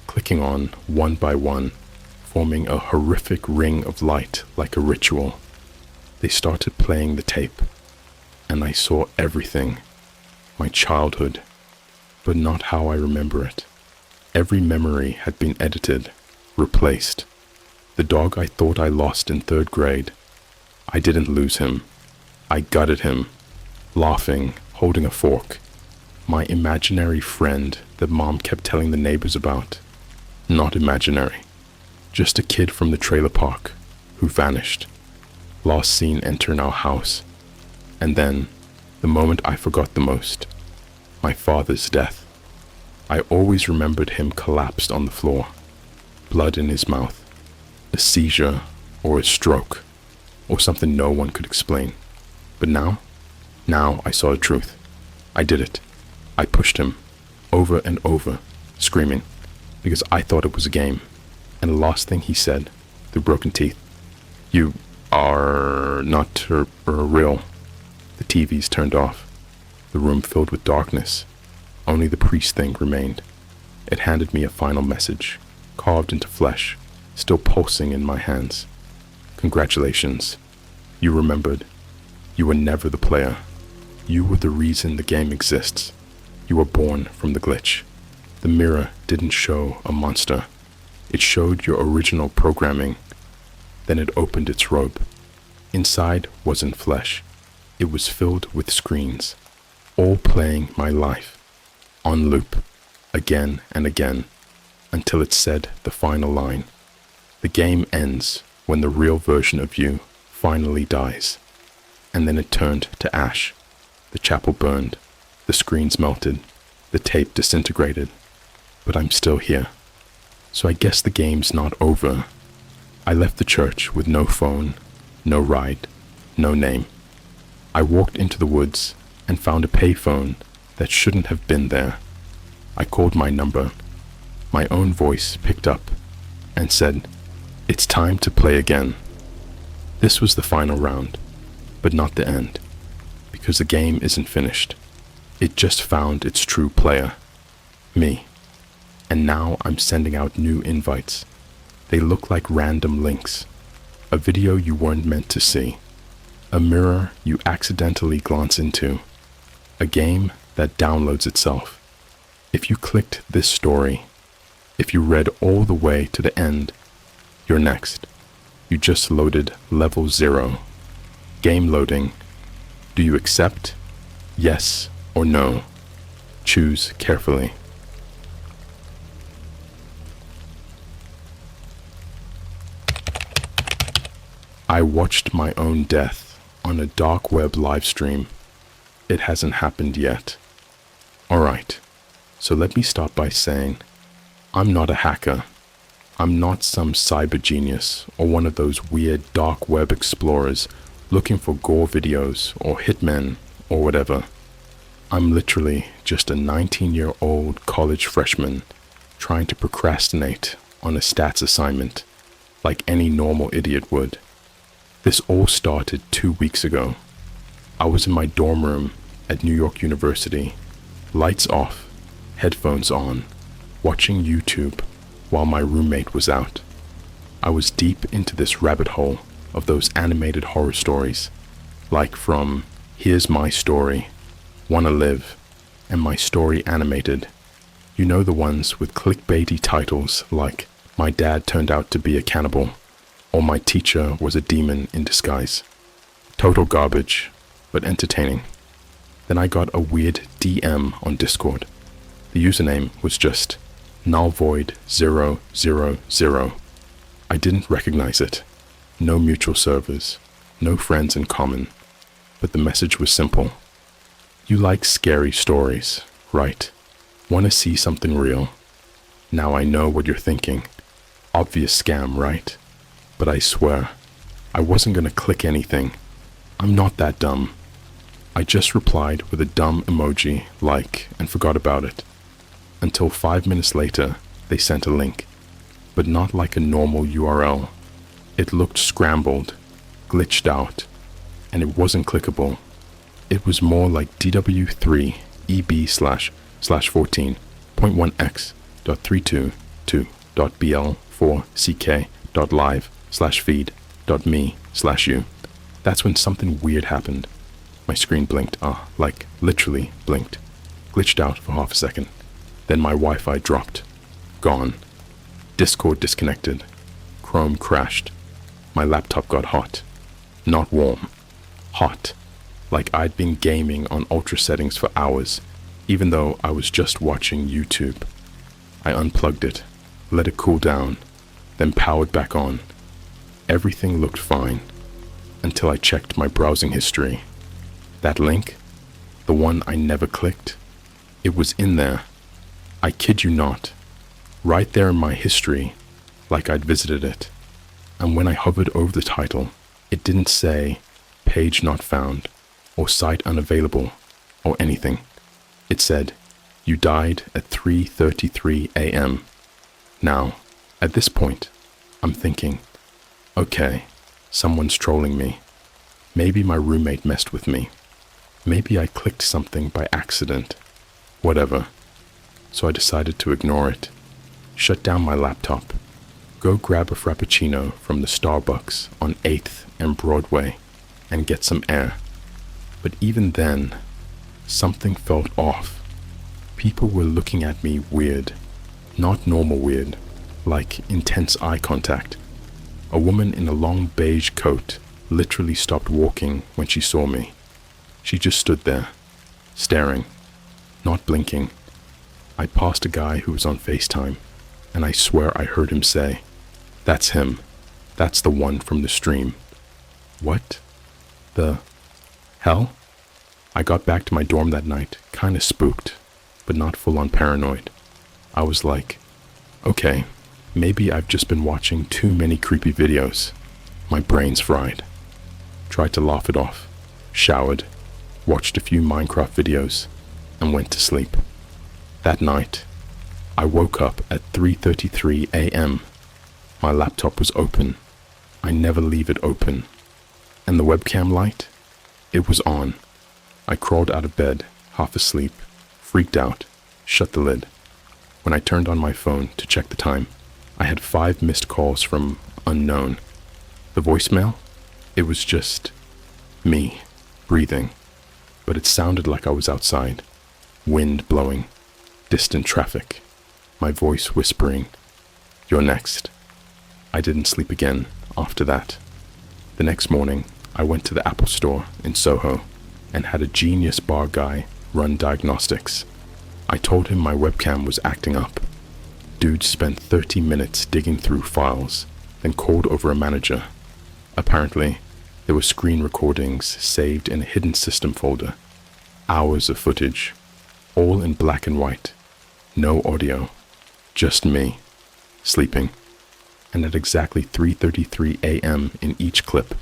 clicking on one by one, forming a horrific ring of light like a ritual. They started playing the tape, and I saw everything, my childhood, but not how I remember it. Every memory had been edited, replaced. The dog I thought I lost in 3rd grade, I didn't lose him. I gutted him, laughing, holding a fork. My imaginary friend that Mom kept telling the neighbors about. Not imaginary. Just a kid from the trailer park who vanished. Last seen entering our house. And then, the moment I forgot the most, my father's death. I always remembered him collapsed on the floor, blood in his mouth, a seizure or a stroke, or something no one could explain. But now I saw the truth. I did it. I pushed him, over and over, screaming, because I thought it was a game. And the last thing he said, through broken teeth, "You are not real." The TVs turned off. The room filled with darkness. Only the priest thing remained. It handed me a final message, carved into flesh, still pulsing in my hands. "Congratulations. You remembered. You were never the player. You were the reason the game exists. You were born from the glitch." The mirror didn't show a monster. It showed your original programming. Then it opened its robe. Inside wasn't flesh. It was filled with screens, all playing my life, on loop, again and again, until it said the final line. The game ends when the real version of you finally dies. And then it turned to ash. The chapel burned. The screens melted. The tape disintegrated. But I'm still here. So I guess the game's not over. I left the church with no phone, no ride, no name. I walked into the woods and found a payphone that shouldn't have been there. I called my number. My own voice picked up and said, "It's time to play again." This was the final round, but not the end, because the game isn't finished. It just found its true player, me. And now I'm sending out new invites. They look like random links. A video you weren't meant to see. A mirror you accidentally glance into. A game that downloads itself. If you clicked this story, if you read all the way to the end, you're next. You just loaded level 0. Game loading. Do you accept? Yes or no? Choose carefully. I watched my own death on a dark web live stream. It hasn't happened yet. Alright, so let me start by saying, I'm not a hacker. I'm not some cyber genius or one of those weird dark web explorers looking for gore videos or hitmen or whatever. I'm literally just a 19-year-old college freshman trying to procrastinate on a stats assignment like any normal idiot would. This all started 2 weeks ago. I was in my dorm room at New York University, lights off, headphones on, watching YouTube while my roommate was out. I was deep into this rabbit hole of those animated horror stories, like from Here's My Story, Wanna Live, and My Story Animated. You know, the ones with clickbaity titles like My Dad Turned Out to Be a Cannibal, or My Teacher Was a Demon in Disguise. Total garbage, but entertaining. Then I got a weird DM on Discord. The username was just nullvoid000. I didn't recognize it. No mutual servers, no friends in common, but the message was simple. You like scary stories, right? Want to see something real? Now I know what you're thinking. Obvious scam, right? But I swear, I wasn't gonna click anything. I'm not that dumb. I just replied with a dumb emoji, like, and forgot about it. Until 5 minutes later, they sent a link, but not like a normal URL. It looked scrambled, glitched out, and it wasn't clickable. It was more like DW3 EB/14.1x.32.bl4ck.live/feed.me/u. That's when something weird happened. My screen blinked, like literally blinked, glitched out for half a second. Then my Wi-Fi dropped. Gone. Discord disconnected. Chrome crashed. My laptop got hot. Not warm. Hot. Like I'd been gaming on ultra settings for hours, even though I was just watching YouTube. I unplugged it, let it cool down, then powered back on. Everything looked fine, until I checked my browsing history. That link, the one I never clicked, it was in there. I kid you not, right there in my history, like I'd visited it. And when I hovered over the title, it didn't say page not found or site unavailable or anything. It said, you died at 3:33 a.m. Now, at this point, I'm thinking, okay, someone's trolling me. Maybe my roommate messed with me. Maybe I clicked something by accident. Whatever. So I decided to ignore it. Shut down my laptop. Go grab a Frappuccino from the Starbucks on 8th and Broadway and get some air. But even then, something felt off. People were looking at me weird. Not normal weird, like intense eye contact. A woman in a long beige coat literally stopped walking when she saw me. She just stood there, staring, not blinking. I passed a guy who was on FaceTime, and I swear I heard him say, "That's him. That's the one from the stream." What the hell? I got back to my dorm that night, kinda spooked, but not full-on paranoid. I was like, okay, maybe I've just been watching too many creepy videos. My brain's fried. Tried to laugh it off, showered, watched a few Minecraft videos, and went to sleep. That night, I woke up at 3:33 a.m. My laptop was open. I never leave it open. And the webcam light? It was on. I crawled out of bed, half asleep, freaked out, shut the lid. When I turned on my phone to check the time, I had 5 missed calls from unknown. The voicemail? It was just me, breathing. But it sounded like I was outside. Wind blowing, distant traffic, my voice whispering, "You're next." I didn't sleep again after that. The next morning, I went to the Apple store in Soho and had a genius bar guy run diagnostics. I told him my webcam was acting up. Dude spent 30 minutes digging through files, then called over a manager. Apparently, there were screen recordings saved in a hidden system folder. Hours of footage, all in black and white. No audio, just me, sleeping. And at exactly 3:33 a.m. in each clip,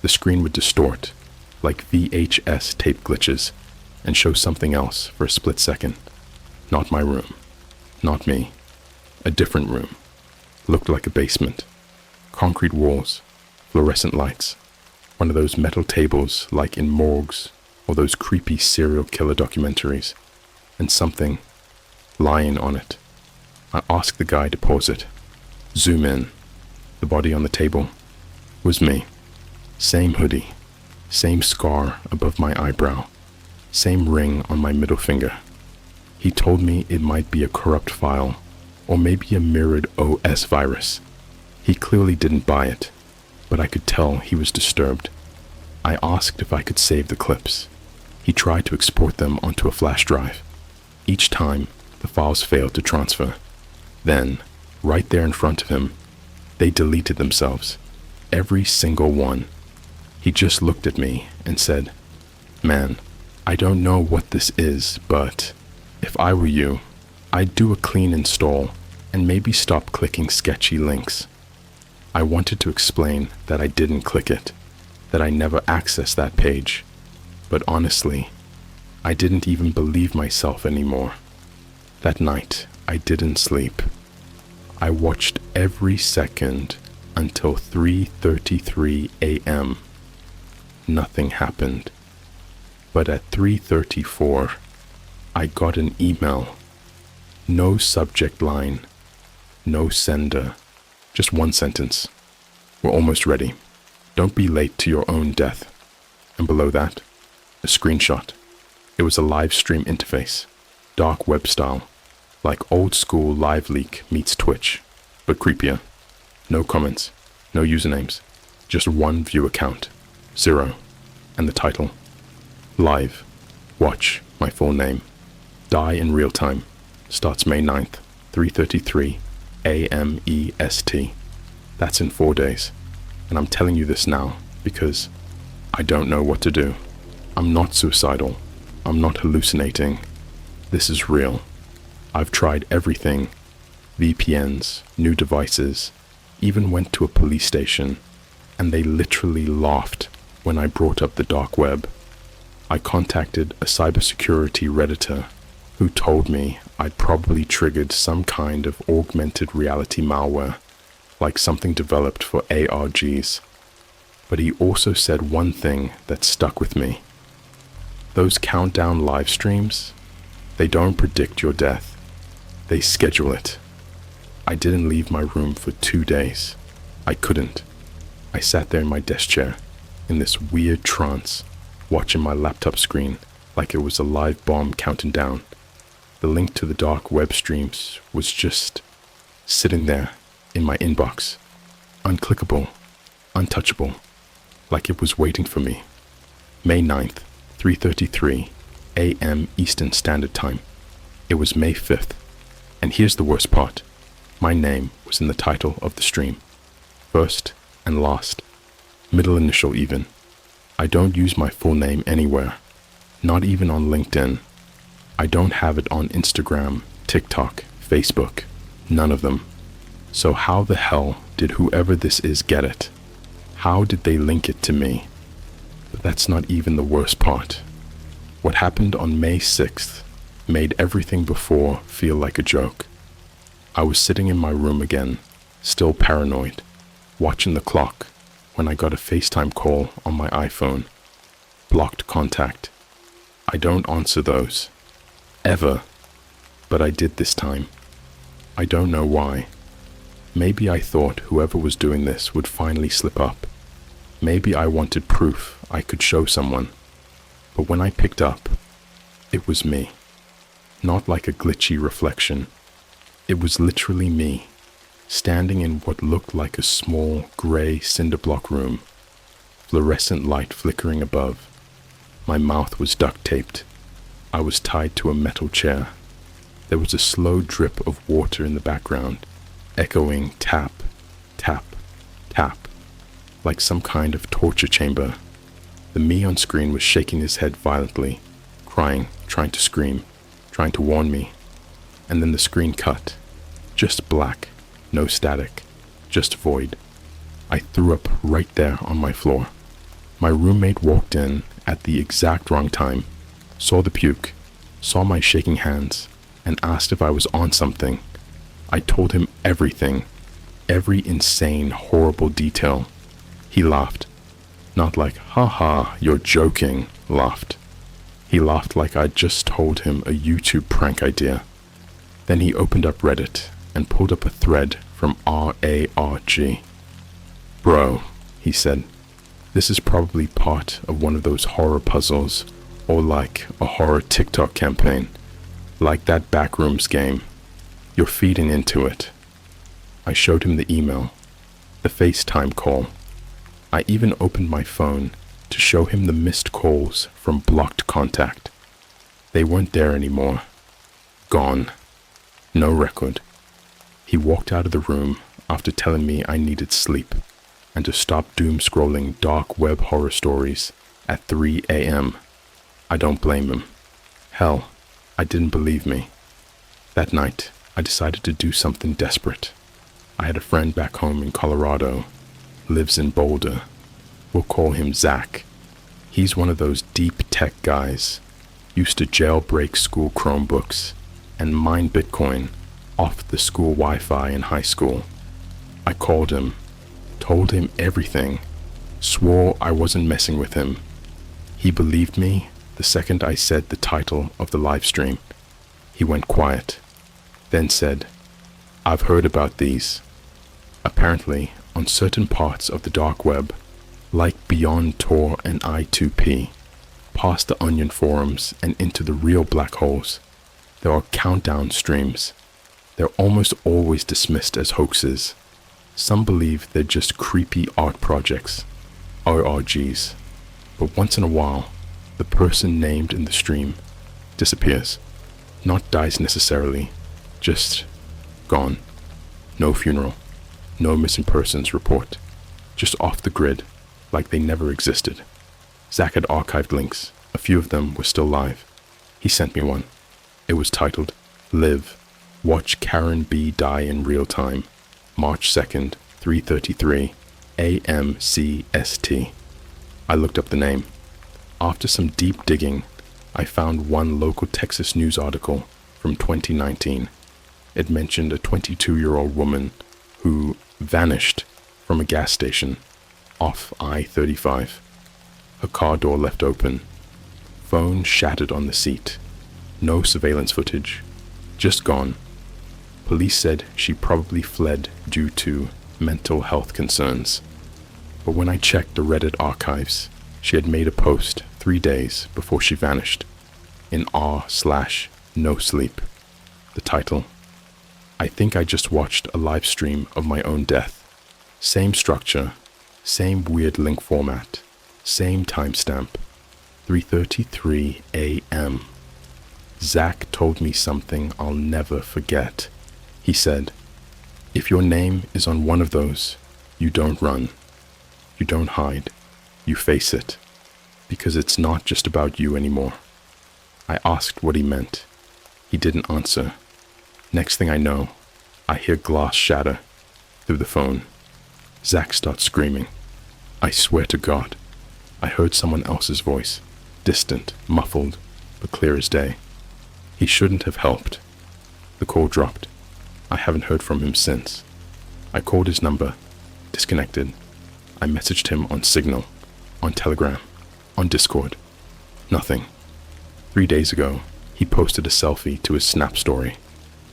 the screen would distort, like VHS tape glitches, and show something else for a split second. Not my room. Not me. A different room. Looked like a basement. Concrete walls. Fluorescent lights. One of those metal tables like in morgues or those creepy serial killer documentaries. And something lying on it. I asked the guy to pause it. Zoom in. The body on the table was me. Same hoodie. Same scar above my eyebrow. Same ring on my middle finger. He told me it might be a corrupt file, or maybe a mirrored OS virus. He clearly didn't buy it, but I could tell he was disturbed. I asked if I could save the clips. He tried to export them onto a flash drive. Each time, the files failed to transfer. Then, right there in front of him, they deleted themselves. Every single one. He just looked at me and said, "Man, I don't know what this is, but if I were you, I'd do a clean install and maybe stop clicking sketchy links." I wanted to explain that I didn't click it, that I never accessed that page, but honestly, I didn't even believe myself anymore. That night, I didn't sleep. I watched every second until 3:33 a.m. Nothing happened. But at 3:34, I got an email. No subject line, no sender, just one sentence. We're almost ready. Don't be late to your own death. And below that, a screenshot. It was a live stream interface, dark web style, like old school live leak meets Twitch, but creepier. No comments, no usernames, just one view account, 0, and the title, Live, watch, my full name, die in real time, starts May 9th, 3:33 a.m. EST. That's in 4 days, and I'm telling you this now because I don't know what to do. I'm not suicidal. I'm not hallucinating. This is real. I've tried everything. VPNs, new devices, even went to a police station, and they literally laughed when I brought up the dark web. I contacted a cybersecurity Redditor who told me I'd probably triggered some kind of augmented reality malware, like something developed for ARGs. But he also said one thing that stuck with me. Those countdown live streams, they don't predict your death. They schedule it. I didn't leave my room for 2 days. I couldn't. I sat there in my desk chair, in this weird trance, watching my laptop screen like it was a live bomb counting down. The link to the dark web streams was just sitting there in my inbox, unclickable, untouchable, like it was waiting for me. May 9th, 3:33 a.m. Eastern Standard Time. It was May 5th, and here's the worst part. My name was in the title of the stream. First and last, middle initial even. I don't use my full name anywhere, not even on LinkedIn. I don't have it on Instagram, TikTok, Facebook, none of them. So how the hell did whoever this is get it? How did they link it to me? But that's not even the worst part. What happened on May 6th made everything before feel like a joke. I was sitting in my room again, still paranoid, watching the clock when I got a FaceTime call on my iPhone. Blocked contact. I don't answer those. Ever. But I did this time. I don't know why. Maybe I thought whoever was doing this would finally slip up. Maybe I wanted proof I could show someone. But when I picked up, it was me. Not like a glitchy reflection. It was literally me, standing in what looked like a small gray cinder block room, fluorescent light flickering above. My mouth was duct taped. I was tied to a metal chair. There was a slow drip of water in the background, echoing tap, tap, tap, like some kind of torture chamber. The me on screen was shaking his head violently, crying, trying to scream, trying to warn me. And then the screen cut. Just black, no static, just void. I threw up right there on my floor. My roommate walked in at the exact wrong time, saw the puke, saw my shaking hands, and asked if I was on something. I told him everything, every insane, horrible detail. He laughed. Not like, haha, you're joking, laughed. He laughed like I'd just told him a YouTube prank idea. Then he opened up Reddit and pulled up a thread from RARG. Bro, he said, this is probably part of one of those horror puzzles, or like a horror TikTok campaign, like that Backrooms game. You're feeding into it. I showed him the email, the FaceTime call. I even opened my phone to show him the missed calls from blocked contact. They weren't there anymore. Gone. No record. He walked out of the room after telling me I needed sleep and to stop doom scrolling dark web horror stories at 3 a.m. I don't blame him. Hell, I didn't believe me. That night, I decided to do something desperate. I had a friend back home in Colorado, lives in Boulder. We'll call him Zach. He's one of those deep tech guys, used to jailbreak school Chromebooks and mine Bitcoin off the school Wi-Fi in high school. I called him, told him everything, swore I wasn't messing with him. He believed me the second I said the title of the live stream. He went quiet, then said, "I've heard about these. Apparently, on certain parts of the dark web, like beyond Tor and I2P, past the Onion forums and into the real black holes, there are countdown streams. They're almost always dismissed as hoaxes. Some believe they're just creepy art projects, ORGs, but once in a while, the person named in the stream disappears. Not dies necessarily, just gone. No funeral, no missing persons report, just off the grid, like they never existed." Zach had archived links. A few of them were still live. He sent me one. It was titled, "Live. Watch Karen B. die in real time. March 2nd, 3:33 a.m. CST. I looked up the name. After some deep digging, I found one local Texas news article from 2019. It mentioned a 22-year-old woman who vanished from a gas station off I-35. Her car door left open. Phone shattered on the seat. No surveillance footage. Just gone. Police said she probably fled due to mental health concerns. But when I checked the Reddit archives, she had made a post 3 days before she vanished, in r/no sleep. The title, "I think I just watched a live stream of my own death. Same structure, same weird link format, same timestamp, 3:33 a.m. Zach told me something I'll never forget. He said, "If your name is on one of those, you don't run. You don't hide. You face it. Because it's not just about you anymore." I asked what he meant. He didn't answer. Next thing I know, I hear glass shatter through the phone. Zach starts screaming. I swear to God, I heard someone else's voice, distant, muffled, but clear as day. He shouldn't have helped. The call dropped. I haven't heard from him since. I called his number, disconnected. I messaged him on Signal, on Telegram, on Discord. Nothing. 3 days ago, he posted a selfie to his Snap story.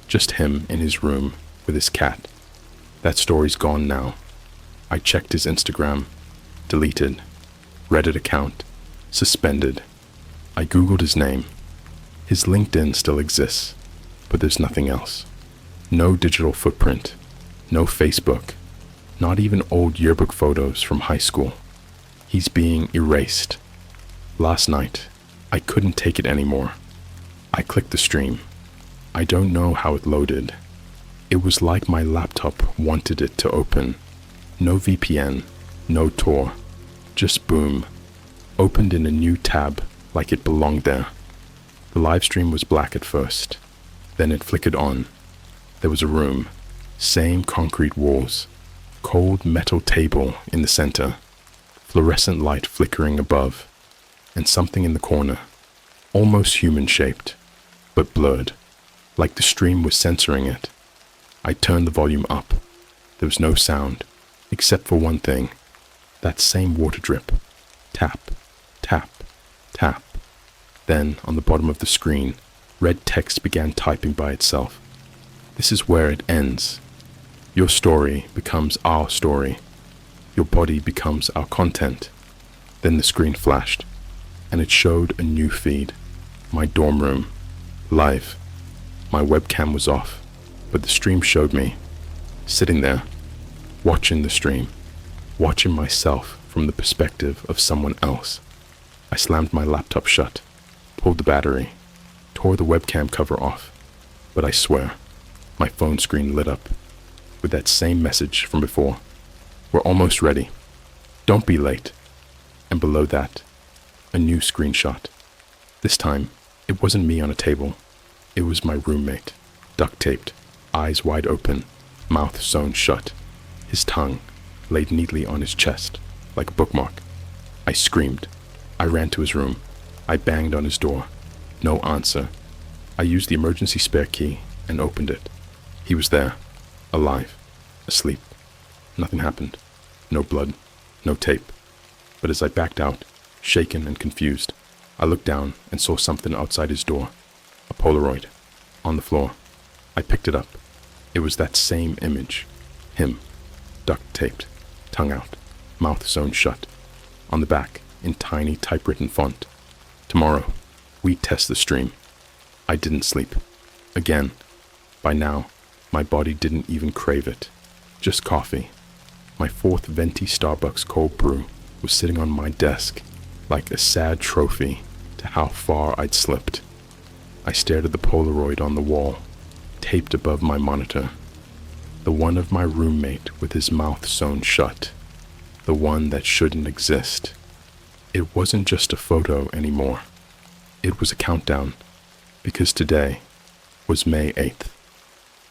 Just him in his room with his cat. That story's gone now. I checked his Instagram, deleted. Reddit account, suspended. I googled his name. His LinkedIn still exists, but there's nothing else. No digital footprint, no Facebook, not even old yearbook photos from high school. He's being erased. Last night, I couldn't take it anymore. I clicked the stream. I don't know how it loaded. It was like my laptop wanted it to open. No VPN, no Tor, just boom. Opened in a new tab like it belonged there. The live stream was black at first. Then it flickered on. There was a room, same concrete walls, cold metal table in the center, fluorescent light flickering above, and something in the corner, almost human-shaped, but blurred, like the stream was censoring it. I turned the volume up. There was no sound, except for one thing, that same water drip. Tap, tap, tap. Then, on the bottom of the screen, red text began typing by itself. This is where it ends. Your story becomes our story. Your body becomes our content. Then the screen flashed, and it showed a new feed. My dorm room. Live. My webcam was off, but the stream showed me, sitting there, watching the stream, watching myself from the perspective of someone else. I slammed my laptop shut, pulled the battery, tore the webcam cover off, but I swear, my phone screen lit up with that same message from before. We're almost ready. Don't be late. And below that, a new screenshot. This time, it wasn't me on a table. It was my roommate, duct taped, eyes wide open, mouth sewn shut, his tongue laid neatly on his chest, like a bookmark. I screamed. I ran to his room. I banged on his door. No answer. I used the emergency spare key and opened it. He was there, alive, asleep. Nothing happened. No blood, no tape. But as I backed out, shaken and confused, I looked down and saw something outside his door. A Polaroid. On the floor. I picked it up. It was that same image. Him. Duct-taped. Tongue out. Mouth sewn shut. On the back, in tiny typewritten font. Tomorrow, we test the stream. I didn't sleep. Again. By now, my body didn't even crave it. Just coffee. My fourth venti Starbucks cold brew was sitting on my desk like a sad trophy to how far I'd slipped. I stared at the Polaroid on the wall, taped above my monitor. The one of my roommate with his mouth sewn shut. The one that shouldn't exist. It wasn't just a photo anymore. It was a countdown, because today was May 8th.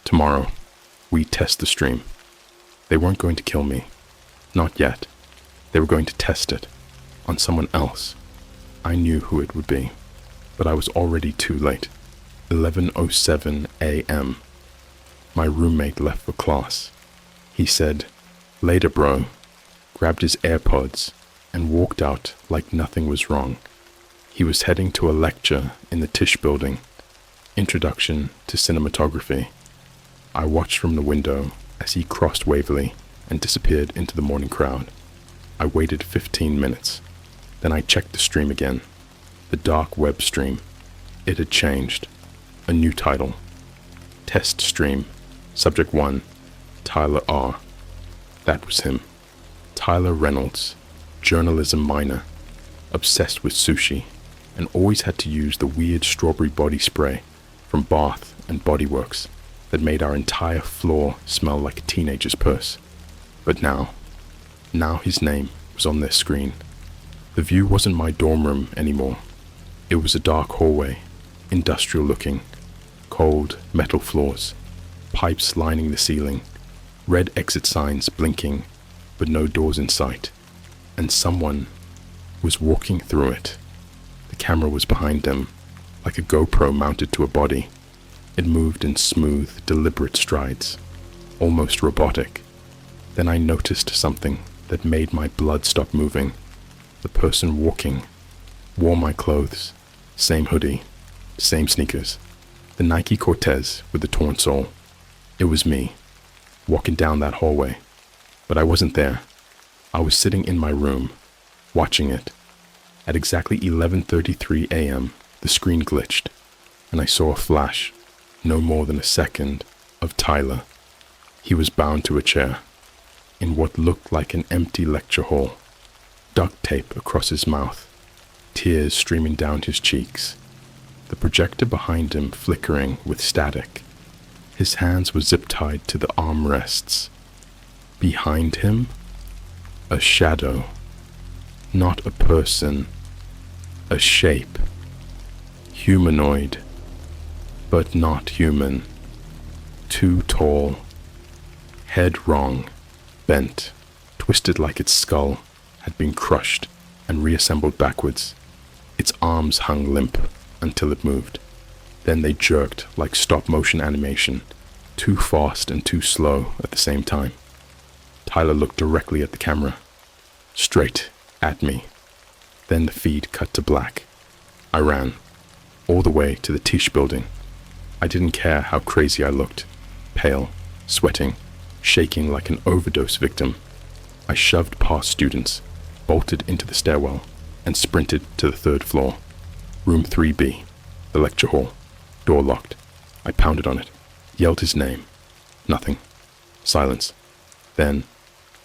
Tomorrow, we test the stream. They weren't going to kill me. Not yet. They were going to test it. On someone else. I knew who it would be. But I was already too late. 11:07 a.m. My roommate left for class. He said, "Later, bro," grabbed his AirPods, and walked out like nothing was wrong. He was heading to a lecture in the Tisch building. Introduction to Cinematography. I watched from the window as he crossed Waverly and disappeared into the morning crowd. I waited 15 minutes. Then I checked the stream again. The dark web stream. It had changed. A new title. Test stream. Subject 1. Tyler R. That was him. Tyler Reynolds. Journalism minor. Obsessed with sushi. And always had to use the weird strawberry body spray from Bath and Body Works that made our entire floor smell like a teenager's purse. But now his name was on their screen. The view wasn't my dorm room anymore. It was a dark hallway, industrial looking, cold metal floors, pipes lining the ceiling, red exit signs blinking, but no doors in sight. And someone was walking through it. The camera was behind them, like a GoPro mounted to a body. It moved in smooth, deliberate strides, almost robotic. Then I noticed something that made my blood stop moving. The person walking wore my clothes, same hoodie, same sneakers, the Nike Cortez with the torn sole. It was me, walking down that hallway, but I wasn't there. I was sitting in my room, watching it. At exactly 11:33 a.m., the screen glitched, and I saw a flash, no more than a second, of Tyler. He was bound to a chair, in what looked like an empty lecture hall, duct tape across his mouth, tears streaming down his cheeks, the projector behind him flickering with static. His hands were zip-tied to the armrests. Behind him, a shadow. Not a person, a shape. Humanoid, but not human. Too tall. Head wrong, bent, twisted like its skull had been crushed and reassembled backwards. Its arms hung limp until it moved. Then they jerked like stop-motion animation, too fast and too slow at the same time. Tyler looked directly at the camera, straight at me. Then the feed cut to black. I ran, all the way to the Tisch building. I didn't care how crazy I looked, pale, sweating, shaking like an overdose victim. I shoved past students, bolted into the stairwell, and sprinted to the third floor. Room 3B, the lecture hall. Door locked. I pounded on it, yelled his name. Nothing. Silence. Then,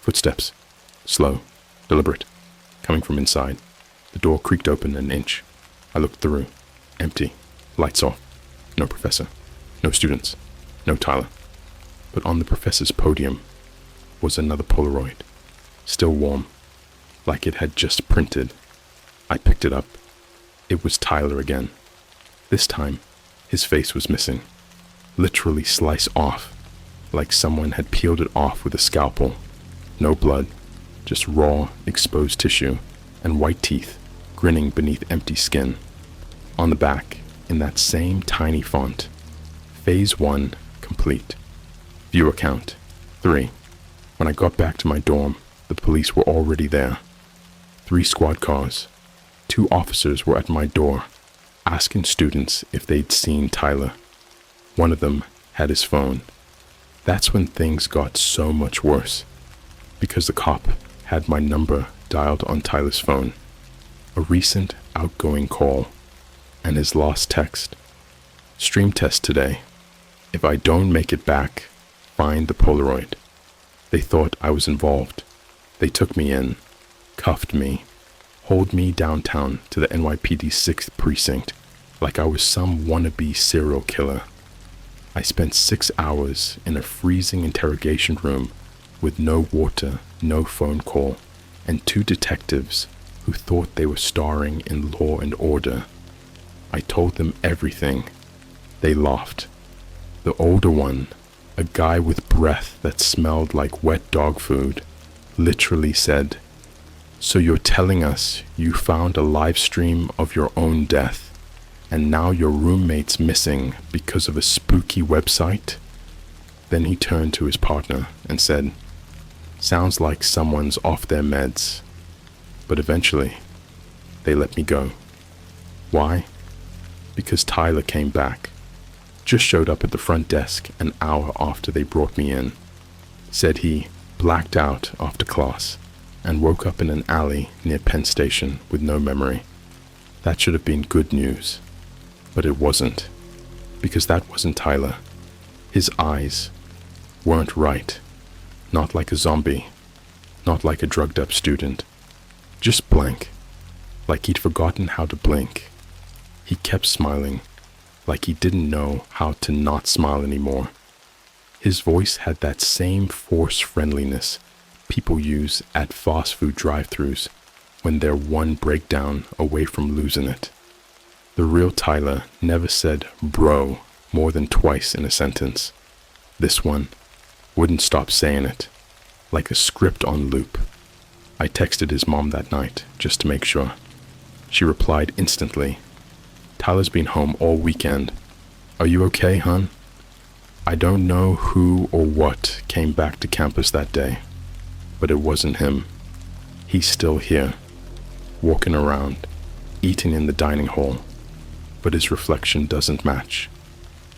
footsteps. Slow, deliberate, coming from inside. The door creaked open an inch. I looked through. Empty. Lights off. No professor. No students. No Tyler. But on the professor's podium was another Polaroid, still warm, like it had just printed. I picked it up. It was Tyler again. This time, his face was missing, literally sliced off. like someone had peeled it off with a scalpel. No blood, just raw, exposed tissue and white teeth grinning beneath empty skin. On the back, in that same tiny font, Phase 1 complete. Viewer count 3. When I got back to my dorm, the police were already there. 3 squad cars. 2 officers were at my door, asking students if they'd seen Tyler. One of them had his phone. That's when things got so much worse, because the cop had my number dialed on Tyler's phone, a recent outgoing call, and his last text. Stream test today. If I don't make it back, find the Polaroid. They thought I was involved. They took me in, cuffed me, hauled me downtown to the NYPD 6th precinct like I was some wannabe serial killer. I spent 6 hours in a freezing interrogation room with no water, no phone call, and 2 detectives who thought they were starring in Law and Order. I told them everything. They laughed. The older one, a guy with breath that smelled like wet dog food, literally said, "So you're telling us you found a live stream of your own death, and now your roommate's missing because of a spooky website?" Then he turned to his partner and said, "Sounds like someone's off their meds." But eventually, they let me go. Why? Because Tyler came back. Just showed up at the front desk an hour after they brought me in. Said he blacked out after class and woke up in an alley near Penn Station with no memory. That should have been good news. But it wasn't, because that wasn't Tyler. His eyes weren't right. Not like a zombie, not like a drugged up student. Just blank, like he'd forgotten how to blink. He kept smiling, like he didn't know how to not smile anymore. His voice had that same forced friendliness people use at fast food drive-thrus when they're one breakdown away from losing it. The real Tyler never said bro more than twice in a sentence. This one wouldn't stop saying it, like a script on loop. I texted his mom that night just to make sure. She replied instantly, "Tyler's been home all weekend. Are you okay, hon?" I don't know who or what came back to campus that day, but it wasn't him. He's still here, walking around, eating in the dining hall, but his reflection doesn't match.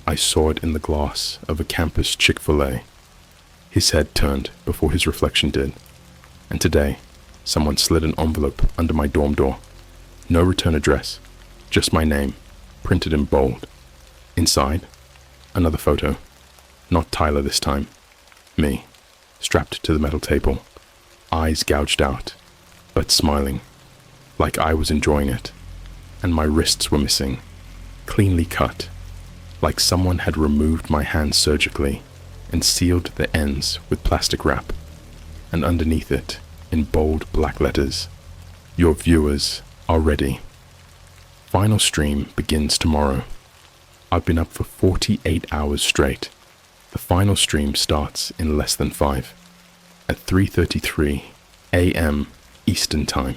I saw it in the glass of a campus Chick-fil-A. His head turned before his reflection did, and today, someone slid an envelope under my dorm door. No return address, just my name, printed in bold. Inside, another photo. Not Tyler this time. Me, strapped to the metal table, eyes gouged out, but smiling, like I was enjoying it. And my wrists were missing, cleanly cut, like someone had removed my hands surgically and sealed the ends with plastic wrap. And underneath it, in bold black letters, "Your viewers are ready." Final stream begins tomorrow. I've been up for 48 hours straight. The final stream starts in less than 5, at 3:33 a.m. Eastern Time.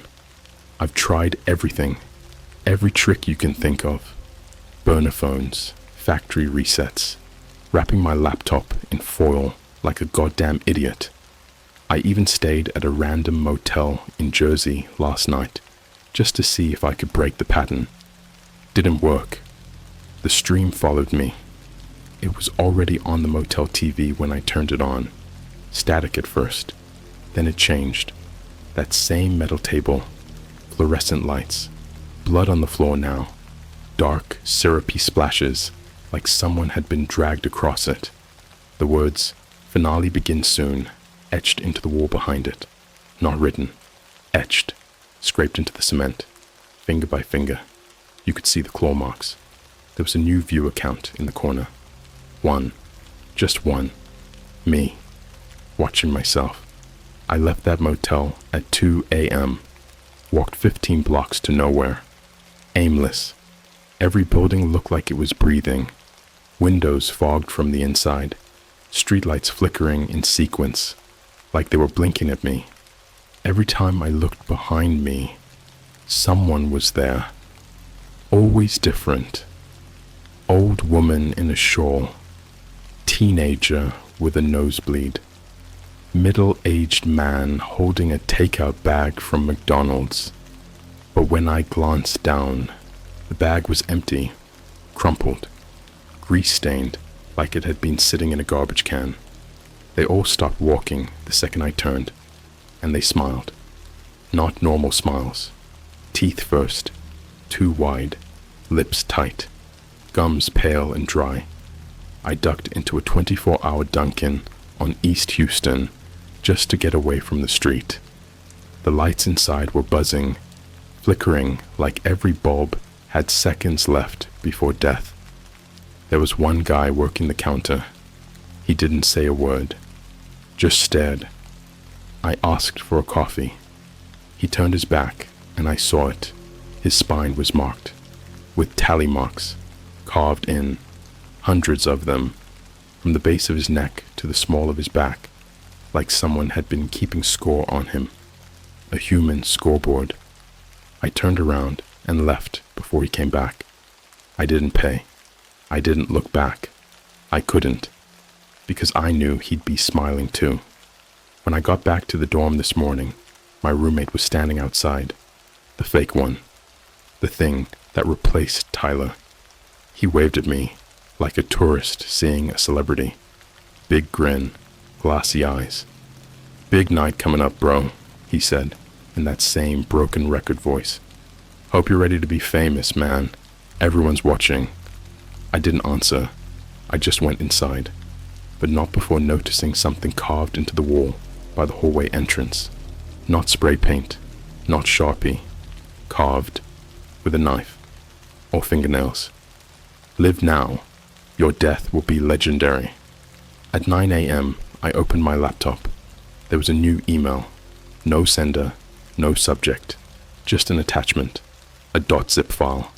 I've tried everything, every trick you can think of. Burner phones, factory resets, wrapping my laptop in foil like a goddamn idiot. I even stayed at a random motel in Jersey last night, just to see if I could break the pattern. Didn't work. The stream followed me. It was already on the motel TV when I turned it on. Static at first. Then it changed. That same metal table. Fluorescent lights. Blood on the floor now. Dark, syrupy splashes, like someone had been dragged across it. The words, "Finale begins soon," etched into the wall behind it. Not written. Etched. Scraped into the cement. Finger by finger. You could see the claw marks. There was a new viewer count in the corner. 1. Just 1. Me. Watching myself. I left that motel at 2 a.m. Walked 15 blocks to nowhere. Aimless. Every building looked like it was breathing. Windows fogged from the inside. streetlights flickering in sequence, like they were blinking at me. Every time I looked behind me, someone was there. Always different. Old woman in a shawl. Teenager with a nosebleed. Middle-aged man holding a takeout bag from McDonald's. But when I glanced down, the bag was empty, crumpled, grease-stained, like it had been sitting in a garbage can. They all stopped walking the second I turned, and they smiled. Not normal smiles. Teeth first, too wide, lips tight, gums pale and dry. I ducked into a 24-hour Dunkin' on East Houston just to get away from the street. The lights inside were buzzing, flickering like every bulb had seconds left before death. There was one guy working the counter. He didn't say a word, just stared. I asked for a coffee. He turned his back, and I saw it. His spine was marked, with tally marks, carved in, hundreds of them, from the base of his neck to the small of his back, like someone had been keeping score on him. A human scoreboard. I turned around and left before he came back. I didn't pay. I didn't look back. I couldn't, because I knew he'd be smiling too. When I got back to the dorm this morning, my roommate was standing outside. The fake one. The thing that replaced Tyler. He waved at me like a tourist seeing a celebrity. Big grin, glassy eyes. "Big night coming up, bro," he said in that same broken record voice. "Hope you're ready to be famous, man. Everyone's watching." I didn't answer. I just went inside, but not before noticing something carved into the wall by the hallway entrance. Not spray paint, not Sharpie. Carved with a knife or fingernails. "Live now. Your death will be legendary." At 9 a.m., I opened my laptop. There was a new email. No sender, no subject, just an attachment, a .zip file.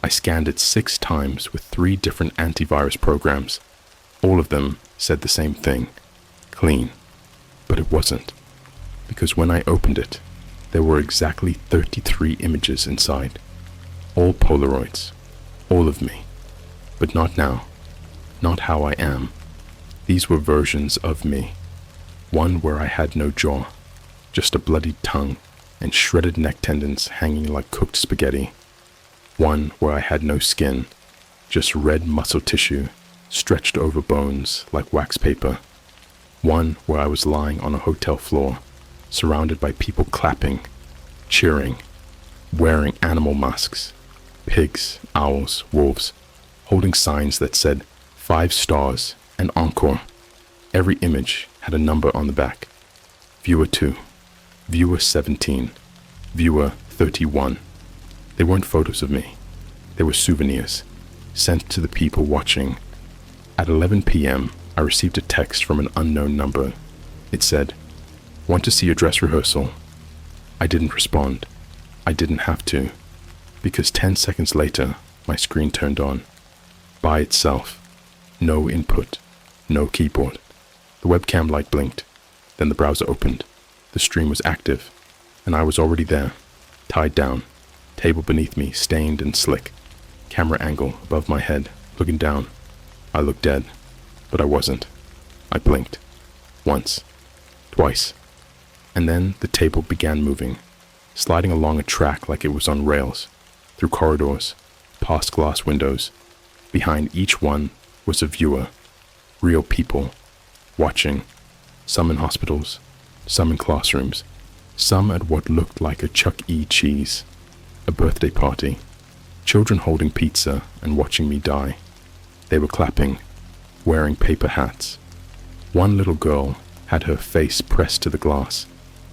I scanned it 6 times with 3 different antivirus programs. All of them said the same thing, clean. But it wasn't, because when I opened it, there were exactly 33 images inside. All Polaroids, all of me. But not now, not how I am. These were versions of me. One where I had no jaw, just a bloodied tongue and shredded neck tendons hanging like cooked spaghetti. One where I had no skin, just red muscle tissue stretched over bones like wax paper. One where I was lying on a hotel floor, surrounded by people clapping, cheering, wearing animal masks, pigs, owls, wolves, holding signs that said 5 stars and encore. Every image had a number on the back. Viewer 2, Viewer 17, Viewer 31. They weren't photos of me. They were souvenirs, sent to the people watching. At 11 p.m., I received a text from an unknown number. It said, "Want to see your dress rehearsal?" I didn't respond. I didn't have to, because 10 seconds later, my screen turned on. By itself. No input. No keyboard. The webcam light blinked. Then the browser opened. The stream was active, and I was already there, tied down, table beneath me stained and slick, camera angle above my head, looking down. I looked dead, but I wasn't. I blinked. Once. Twice. And then the table began moving, sliding along a track like it was on rails, through corridors, past glass windows. Behind each one was a viewer, real people, watching, some in hospitals, some in classrooms, some at what looked like a Chuck E. Cheese, a birthday party, children holding pizza and watching me die. They were clapping, wearing paper hats. One little girl had her face pressed to the glass.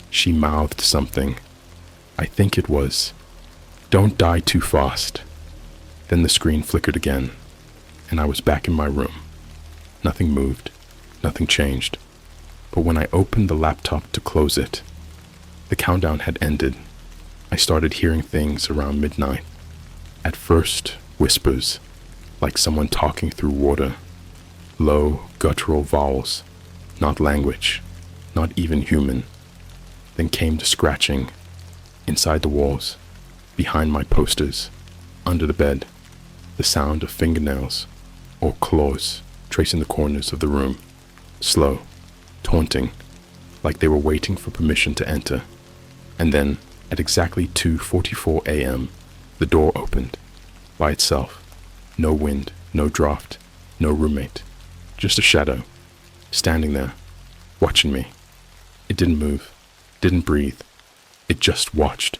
She mouthed something. I think it was, "Don't die too fast." Then the screen flickered again, and I was back in my room. Nothing moved, nothing changed. But when I opened the laptop to close it, the countdown had ended. I started hearing things around midnight. At first, whispers, like someone talking through water. Low, guttural vowels, not language, not even human. Then came the scratching, inside the walls, behind my posters, under the bed, the sound of fingernails or claws tracing the corners of the room, slow, taunting, like they were waiting for permission to enter. And then, at exactly 2:44 a.m., the door opened, by itself. No wind, no draft, no roommate, just a shadow, standing there, watching me. It didn't move, didn't breathe. It just watched,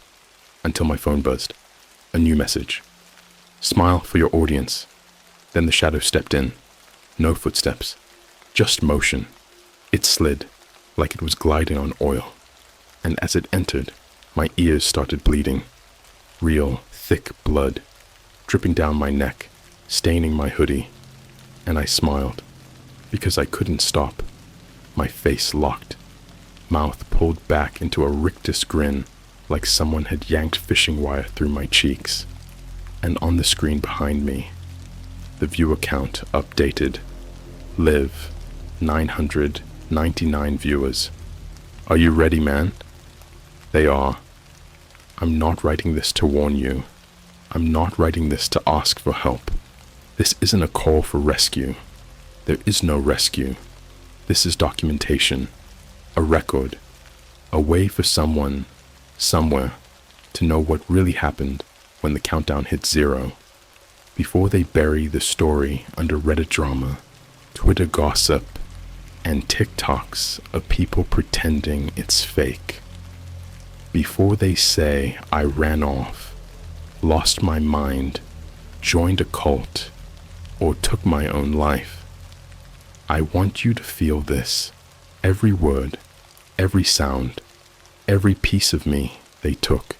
until my phone buzzed. A new message. Smile for your audience. Then the shadow stepped in. No footsteps, just motion. It slid, like it was gliding on oil. And as it entered, my ears started bleeding. Real, thick blood, dripping down my neck, staining my hoodie. And I smiled, because I couldn't stop. My face locked, mouth pulled back into a rictus grin, like someone had yanked fishing wire through my cheeks. And on the screen behind me, the viewer count updated. Live, 999 viewers. Are you ready, man? They are. I'm not writing this to warn you. I'm not writing this to ask for help. This isn't a call for rescue. There is no rescue. This is documentation, a record, a way for someone, somewhere, to know what really happened when the countdown hit 0, before they bury the story under Reddit drama, Twitter gossip, and TikToks of people pretending it's fake. Before they say I ran off, lost my mind, joined a cult, or took my own life. I want you to feel this, every word, every sound, every piece of me they took.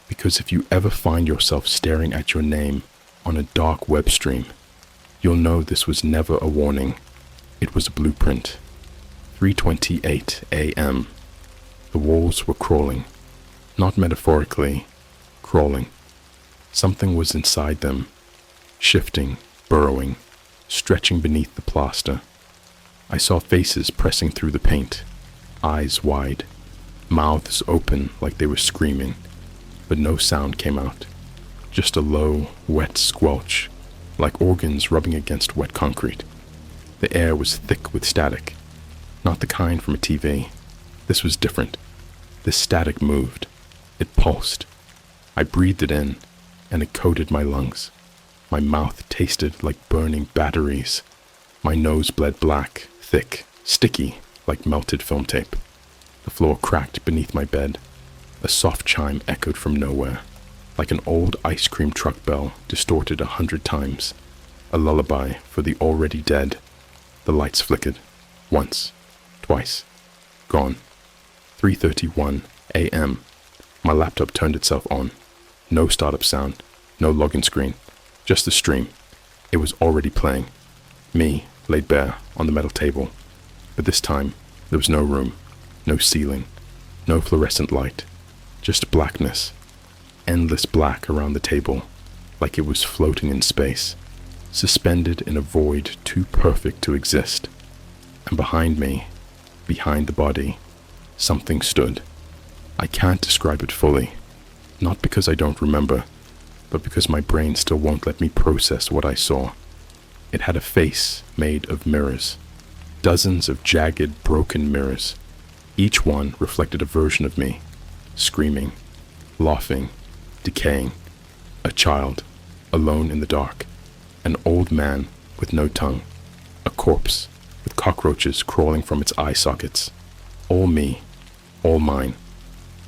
Because if you ever find yourself staring at your name on a dark web stream, you'll know this was never a warning. It was a blueprint. 3:28 a.m. The walls were crawling. Not metaphorically, crawling. Something was inside them, shifting, burrowing, stretching beneath the plaster. I saw faces pressing through the paint, eyes wide, mouths open like they were screaming, but no sound came out. Just a low, wet squelch, like organs rubbing against wet concrete. The air was thick with static, not the kind from a TV. This was different. This static moved. It pulsed. I breathed it in, and it coated my lungs. My mouth tasted like burning batteries. My nose bled black, thick, sticky, like melted film tape. The floor cracked beneath my bed. A soft chime echoed from nowhere, like an old ice cream truck bell distorted 100 times. A lullaby for the already dead. The lights flickered. Once. Twice. Gone. 3:31 a.m. My laptop turned itself on. No startup sound. No login screen. Just the stream. It was already playing. Me, laid bare on the metal table. But this time, there was no room. No ceiling. No fluorescent light. Just blackness. Endless black around the table, like it was floating in space, suspended in a void too perfect to exist. And behind me, behind the body, something stood. I can't describe it fully, not because I don't remember, but because my brain still won't let me process what I saw. It had a face made of mirrors, dozens of jagged, broken mirrors. Each one reflected a version of me, screaming, laughing, decaying. A child, alone in the dark. An old man with no tongue. A corpse with cockroaches crawling from its eye sockets. All me, all mine.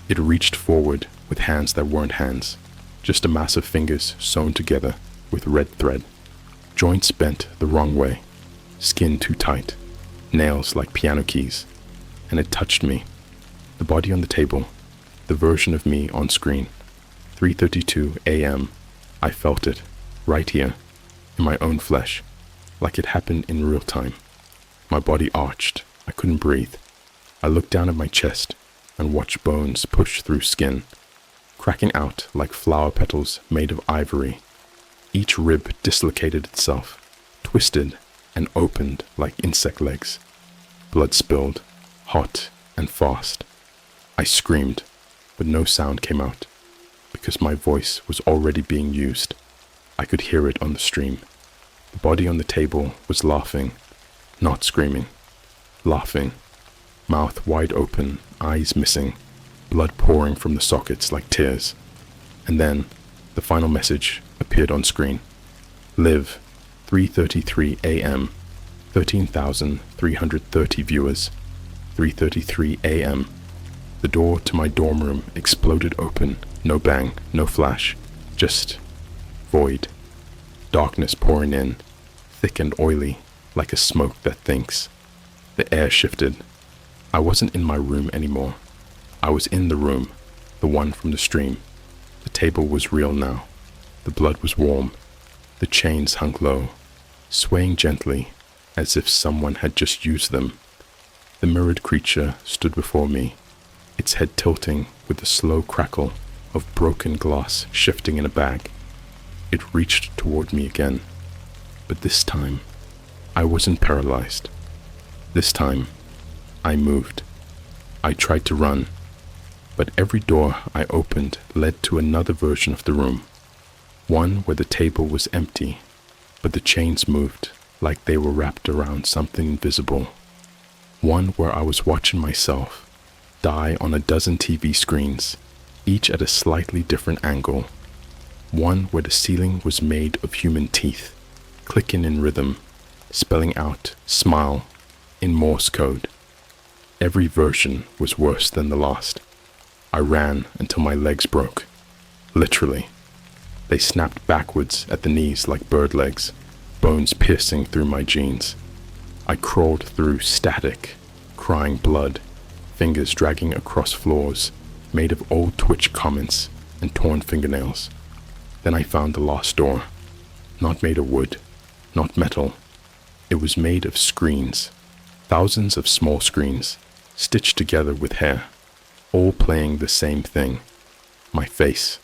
It reached forward with hands that weren't hands, just a mass of fingers sewn together with red thread. Joints bent the wrong way, skin too tight, nails like piano keys. And it touched me. The body on the table, the version of me on screen. 3:32 a.m. I felt it, right here, in my own flesh, like it happened in real time. My body arched. I couldn't breathe. I looked down at my chest and watched bones push through skin, cracking out like flower petals made of ivory. Each rib dislocated itself, twisted, and opened like insect legs. Blood spilled, hot and fast. I screamed, but no sound came out, because my voice was already being used. I could hear it on the stream. The body on the table was laughing, not screaming. Laughing, mouth wide open, eyes missing, blood pouring from the sockets like tears. And then, the final message appeared on screen. Live, 3:33 a.m., 13,330 viewers, 3:33 a.m. The door to my dorm room exploded open, no bang, no flash, just void. Darkness pouring in, thick and oily, like a smoke that thinks. The air shifted. I wasn't in my room anymore. I was in the room, the one from the stream. The table was real now. The blood was warm. The chains hung low, swaying gently, as if someone had just used them. The mirrored creature stood before me, its head tilting with the slow crackle of broken glass shifting in a bag. It reached toward me again, but this time, I wasn't paralyzed. This time, I moved. I tried to run, but every door I opened led to another version of the room. One where the table was empty, but the chains moved like they were wrapped around something invisible. One where I was watching myself die on a dozen TV screens, each at a slightly different angle. One where the ceiling was made of human teeth, clicking in rhythm, spelling out smile in Morse code. Every version was worse than the last. I ran until my legs broke. Literally. They snapped backwards at the knees like bird legs, bones piercing through my jeans. I crawled through static, crying blood, fingers dragging across floors made of old Twitch comments and torn fingernails. Then I found the lost door, not made of wood, not metal. It was made of screens, thousands of small screens, stitched together with hair, all playing the same thing. My face,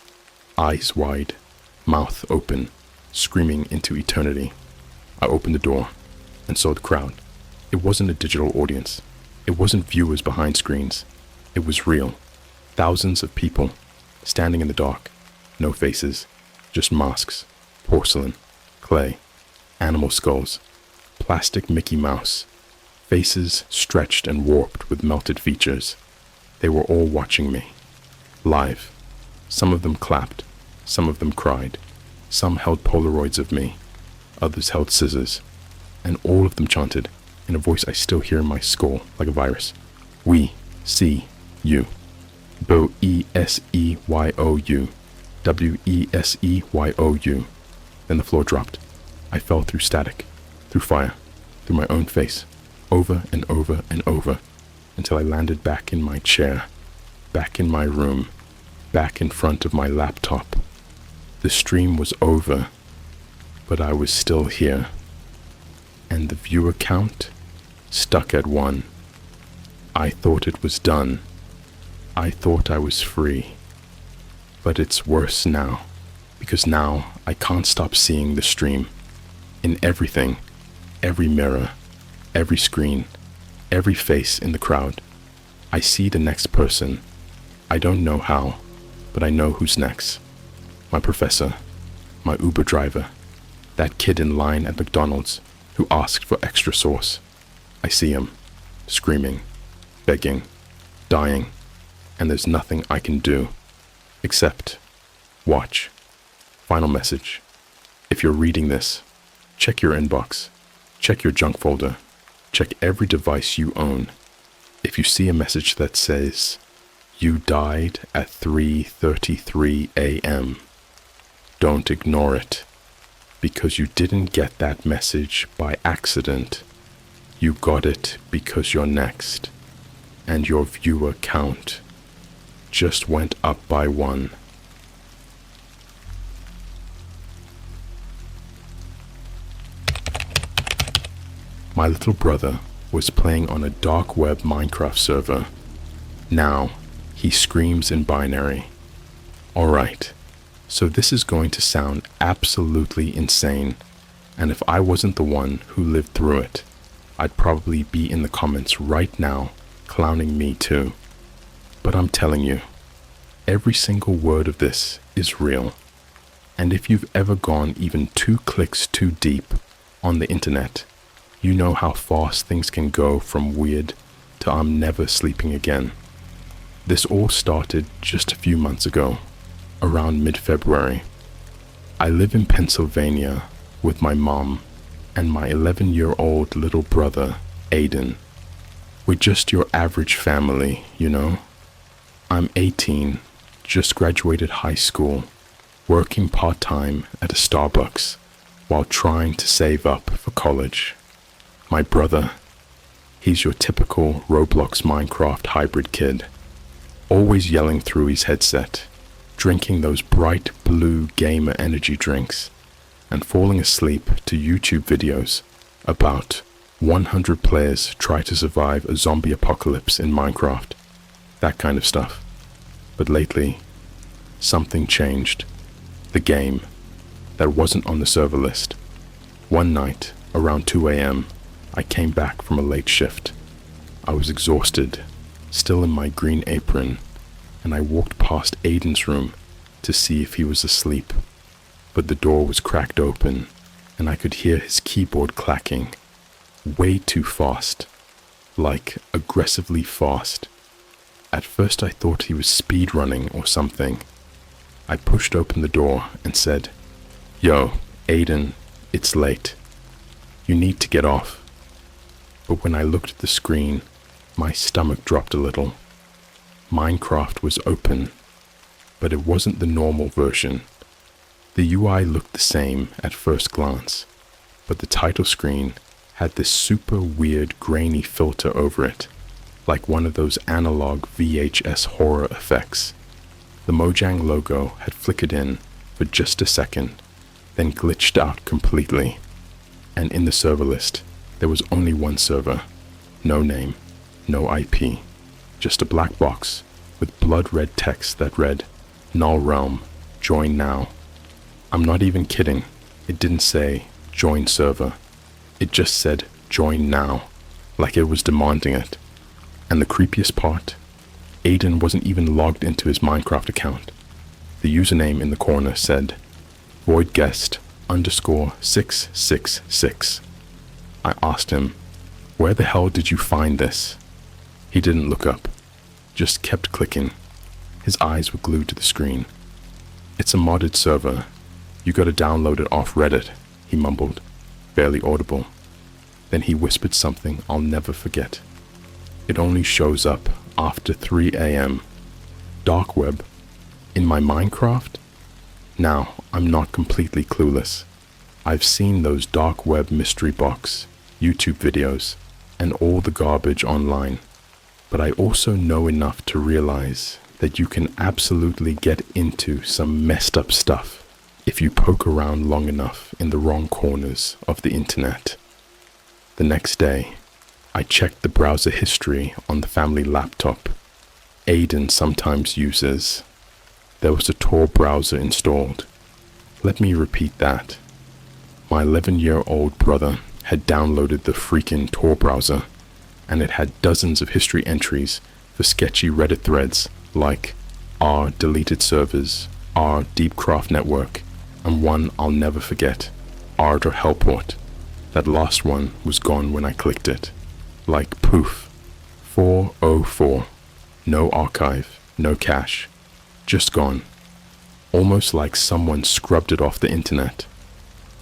eyes wide, mouth open, screaming into eternity. I opened the door and saw the crowd. It wasn't a digital audience. It wasn't viewers behind screens. It was real. Thousands of people, standing in the dark. No faces, just masks, porcelain, clay, animal skulls, plastic Mickey Mouse, faces stretched and warped with melted features. They were all watching me, live. Some of them clapped, some of them cried, some held Polaroids of me, others held scissors, and all of them chanted, in a voice I still hear in my skull like a virus, "We see you. WeseyoU. WeseyoU." Then the floor dropped. I fell through static, through fire, through my own face, over and over and over, until I landed back in my chair, back in my room, back in front of my laptop. The stream was over, but I was still here. And the viewer count stuck at 1. I thought it was done. I thought I was free. But it's worse now, because now I can't stop seeing the stream. In everything, every mirror, every screen, every face in the crowd, I see the next person. I don't know how, but I know who's next. My professor, my Uber driver, that kid in line at McDonald's who asked for extra sauce. I see him, screaming, begging, dying, and there's nothing I can do except watch. Final message. If you're reading this, check your inbox, check your junk folder, check every device you own. If you see a message that says, "You died at 3:33 a.m., don't ignore it, because you didn't get that message by accident. You got it because you're next, and your viewer count just went up by 1. My little brother was playing on a dark web Minecraft server. Now, he screams in binary. Alright, so this is going to sound absolutely insane, And if I wasn't the one who lived through it, I'd probably be in the comments right now clowning me too. But I'm telling you, every single word of this is real. And if you've ever gone even 2 clicks too deep on the internet, you know how fast things can go from weird to I'm never sleeping again. This all started just a few months ago, around mid-February. I live in Pennsylvania with my mom and my 11-year-old little brother, Aiden. We're just your average family, you know? I'm 18, just graduated high school, working part-time at a Starbucks while trying to save up for college. My brother, he's your typical Roblox Minecraft hybrid kid, always yelling through his headset, drinking those bright blue gamer energy drinks, and falling asleep to YouTube videos about 100 players try to survive a zombie apocalypse in Minecraft, that kind of stuff. But lately, something changed. The game that wasn't on the server list. One night, around 2 a.m., I came back from a late shift. I was exhausted, still in my green apron, and I walked past Aiden's room to see if he was asleep. But the door was cracked open, and I could hear his keyboard clacking. Way too fast. Like, aggressively fast. At first I thought he was speed running or something. I pushed open the door and said, "Yo, Aiden, it's late. You need to get off." But when I looked at the screen, my stomach dropped a little. Minecraft was open, but it wasn't the normal version. The UI looked the same at first glance, but the title screen had this super weird grainy filter over it, like one of those analog VHS horror effects. The Mojang logo had flickered in for just a second, then glitched out completely. And in the server list, there was only one server. No name, no IP, just a black box with blood red text that read, "Null Realm, join now." I'm not even kidding. It didn't say, "Join server." It just said, "Join now," like it was demanding it. And the creepiest part, Aiden wasn't even logged into his Minecraft account. The username in the corner said, voidguest_666. I asked him, "Where the hell did you find this?" He didn't look up, just kept clicking. His eyes were glued to the screen. "It's a modded server. You gotta download it off Reddit," he mumbled, barely audible. Then he whispered something I'll never forget. "It only shows up after 3 a.m. Dark web? In my Minecraft?" Now, I'm not completely clueless. I've seen those dark web mystery box, YouTube videos, and all the garbage online. But I also know enough to realize that you can absolutely get into some messed up stuff if you poke around long enough in the wrong corners of the internet. The next day, I checked the browser history on the family laptop Aiden sometimes uses. There was a Tor browser installed. Let me repeat that. My 11-year-old brother had downloaded the freaking Tor browser, and it had dozens of history entries for sketchy Reddit threads like R deleted servers, R Deepcraft network, and one I'll never forget, Ardor Hellport. That last one was gone when I clicked it. Like poof. 404. No archive, no cache. Just gone. Almost like someone scrubbed it off the internet.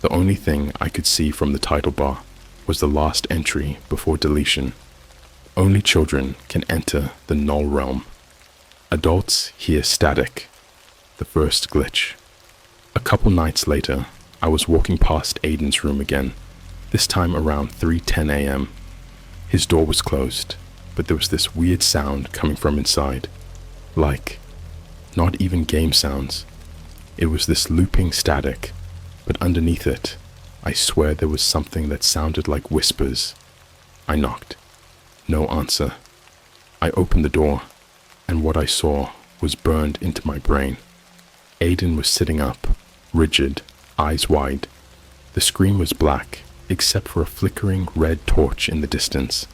The only thing I could see from the title bar was the last entry before deletion. Only children can enter the null realm. Adults hear static. The first glitch. A couple nights later, I was walking past Aiden's room again, this time around 3:10 a.m. His door was closed, but there was this weird sound coming from inside. Like, not even game sounds. It was this looping static, but underneath it, I swear there was something that sounded like whispers. I knocked. No answer. I opened the door, and what I saw was burned into my brain. Aiden was sitting up, rigid, eyes wide. The screen was black, except for a flickering red torch in the distance.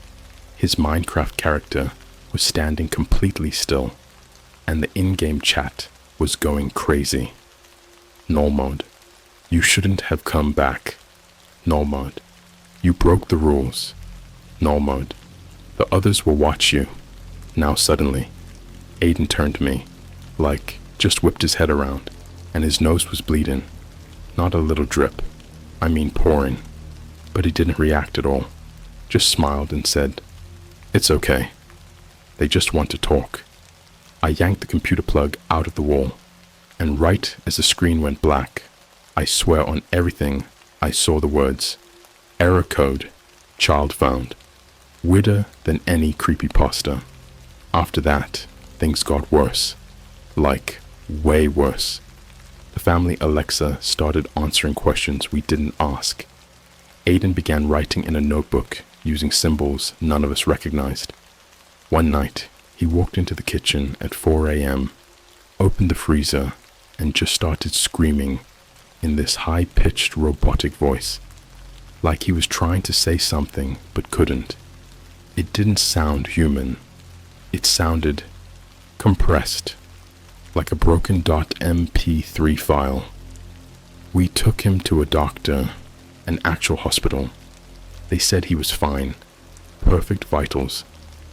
His Minecraft character was standing completely still, and the in-game chat was going crazy. Null mode. You shouldn't have come back. Null mode. You broke the rules. Null mode. The others will watch you. Now suddenly, Aiden turned to me, just whipped his head around, and his nose was bleeding. Not a little drip, I mean pouring. But he didn't react at all, just smiled and said, "It's okay. They just want to talk." I yanked the computer plug out of the wall, and right as the screen went black, I swear on everything, I saw the words, "Error code, child found." Weirder than any creepypasta. After that, things got worse. Way worse. The family Alexa started answering questions we didn't ask. Aiden began writing in a notebook using symbols none of us recognized. One night, he walked into the kitchen at 4 a.m., opened the freezer, and just started screaming in this high-pitched robotic voice, like he was trying to say something but couldn't. It didn't sound human. It sounded compressed, like a broken .mp3 file. We took him to a doctor, an actual hospital. They said he was fine, perfect vitals,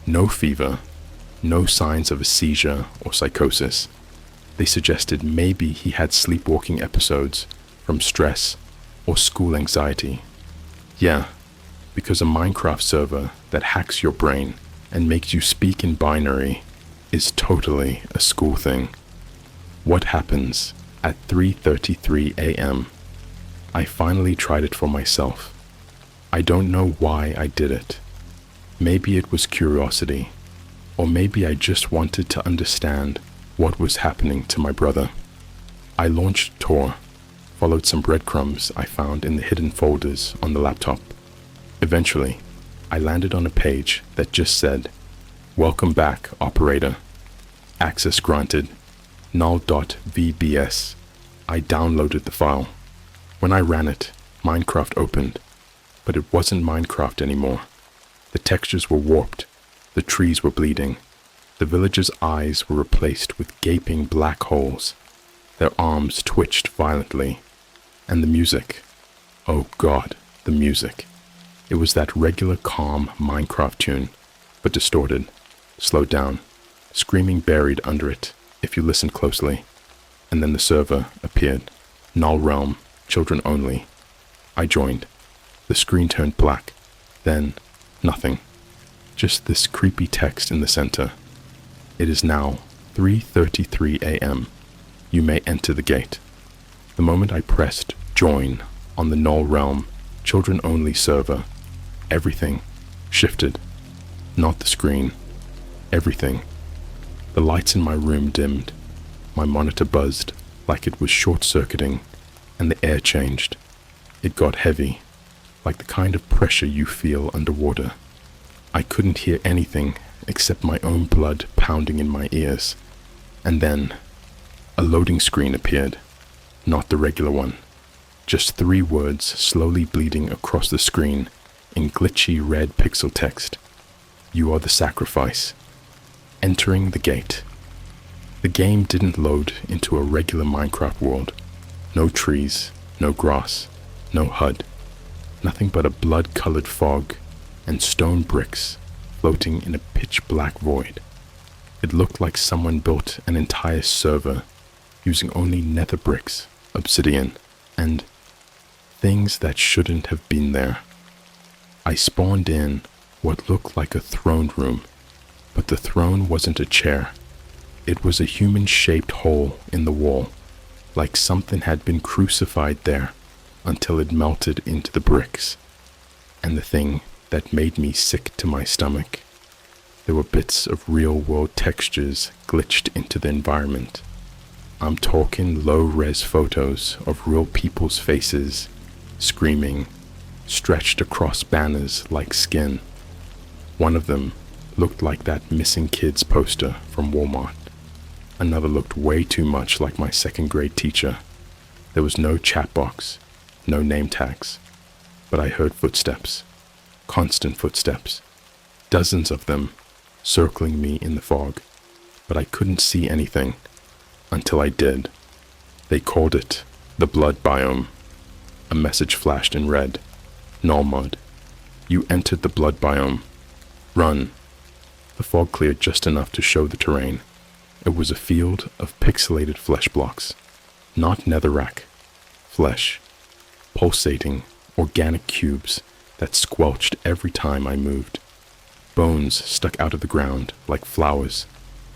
no fever, no signs of a seizure or psychosis. They suggested maybe he had sleepwalking episodes from stress or school anxiety. Yeah, because a Minecraft server that hacks your brain and makes you speak in binary is totally a school thing. What happens at 3:33 a.m.? I finally tried it for myself. I don't know why I did it. Maybe it was curiosity, or maybe I just wanted to understand what was happening to my brother. I launched Tor, followed some breadcrumbs I found in the hidden folders on the laptop. Eventually, I landed on a page that just said, "Welcome back, operator. Access granted. null.vbs." I downloaded the file. When I ran it, Minecraft opened, but it wasn't Minecraft anymore. The textures were warped, the trees were bleeding, the villagers' eyes were replaced with gaping black holes, their arms twitched violently, and the music, oh God, the music. It was that regular calm Minecraft tune, but distorted, slowed down, screaming buried under it if you listened closely. And then the server appeared, Null Realm, children only. I joined. The screen turned black. Then, nothing. Just this creepy text in the center. It is now 3:33 a.m. You may enter the gate. The moment I pressed join on the Null Realm, children only server, everything shifted. Not the screen. Everything. The lights in my room dimmed. My monitor buzzed like it was short-circuiting, and the air changed. It got heavy, like the kind of pressure you feel underwater. I couldn't hear anything except my own blood pounding in my ears. And then, a loading screen appeared. Not the regular one. Just 3 words slowly bleeding across the screen in glitchy red pixel text. You are the sacrifice. Entering the gate. The game didn't load into a regular Minecraft world. No trees, no grass, no HUD. Nothing but a blood-colored fog and stone bricks floating in a pitch-black void. It looked like someone built an entire server using only nether bricks, obsidian, and things that shouldn't have been there. I spawned in what looked like a throne room, but the throne wasn't a chair. It was a human-shaped hole in the wall, like something had been crucified there until it melted into the bricks. And the thing that made me sick to my stomach, there were bits of real-world textures glitched into the environment. I'm talking low-res photos of real people's faces, screaming, stretched across banners like skin. One of them looked like that missing kids poster from Walmart. Another looked way too much like my second grade teacher. There was no chat box, no name tags, but I heard footsteps, constant footsteps, dozens of them circling me in the fog, but I couldn't see anything until I did. They called it the blood biome. A message flashed in red. Nullmud. You entered the blood biome. Run. The fog cleared just enough to show the terrain. It was a field of pixelated flesh blocks. Not netherrack. Flesh. Pulsating, organic cubes that squelched every time I moved. Bones stuck out of the ground like flowers,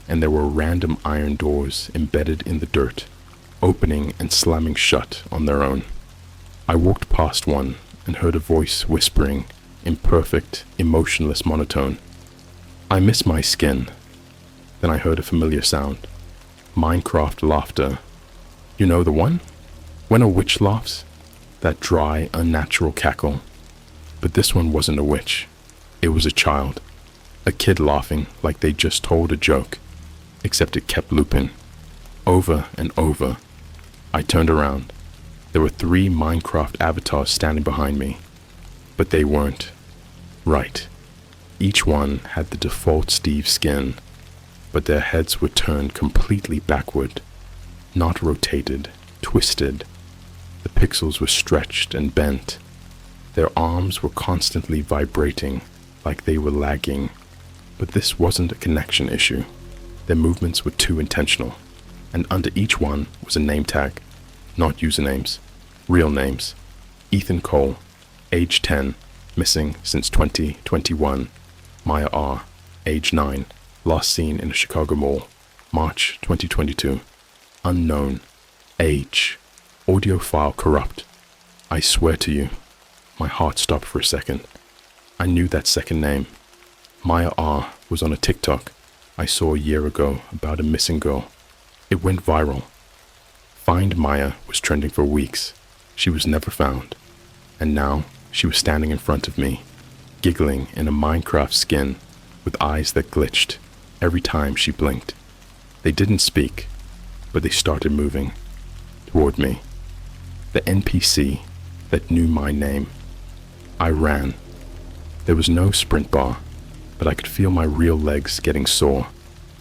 and there were random iron doors embedded in the dirt, opening and slamming shut on their own. I walked past one and heard a voice whispering in perfect, emotionless monotone. I miss my skin. Then I heard a familiar sound. Minecraft laughter. You know the one? When a witch laughs? That dry, unnatural cackle. But this one wasn't a witch. It was a child. A kid laughing like they just told a joke. Except it kept looping. Over and over. I turned around. There were 3 Minecraft avatars standing behind me. But they weren't. Right. Each one had the default Steve skin, but their heads were turned completely backward, not rotated, twisted. The pixels were stretched and bent. Their arms were constantly vibrating, like they were lagging. But this wasn't a connection issue. Their movements were too intentional, and under each one was a name tag. Not usernames, real names. Ethan Cole, age 10, missing since 2021. Maya R, age 9, last seen in a Chicago mall, March 2022. Unknown, age, audio file corrupt. I swear to you, my heart stopped for a second. I knew that second name. Maya R was on a TikTok I saw a year ago about a missing girl. It went viral. Find Maya was trending for weeks. She was never found. And now she was standing in front of me, giggling in a Minecraft skin with eyes that glitched every time she blinked. They didn't speak, but they started moving toward me. The NPC that knew my name. I ran. There was no sprint bar, but I could feel my real legs getting sore,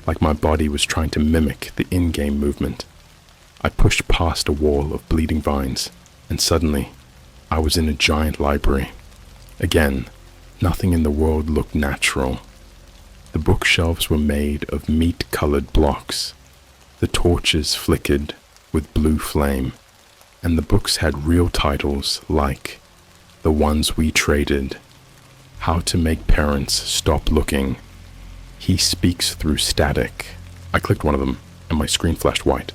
like my body was trying to mimic the in-game movement. I pushed past a wall of bleeding vines, and suddenly, I was in a giant library. Again, nothing in the world looked natural. The bookshelves were made of meat-colored blocks. The torches flickered with blue flame, and the books had real titles like The Ones We Traded, How to Make Parents Stop Looking, He Speaks Through Static. I clicked one of them, and my screen flashed white.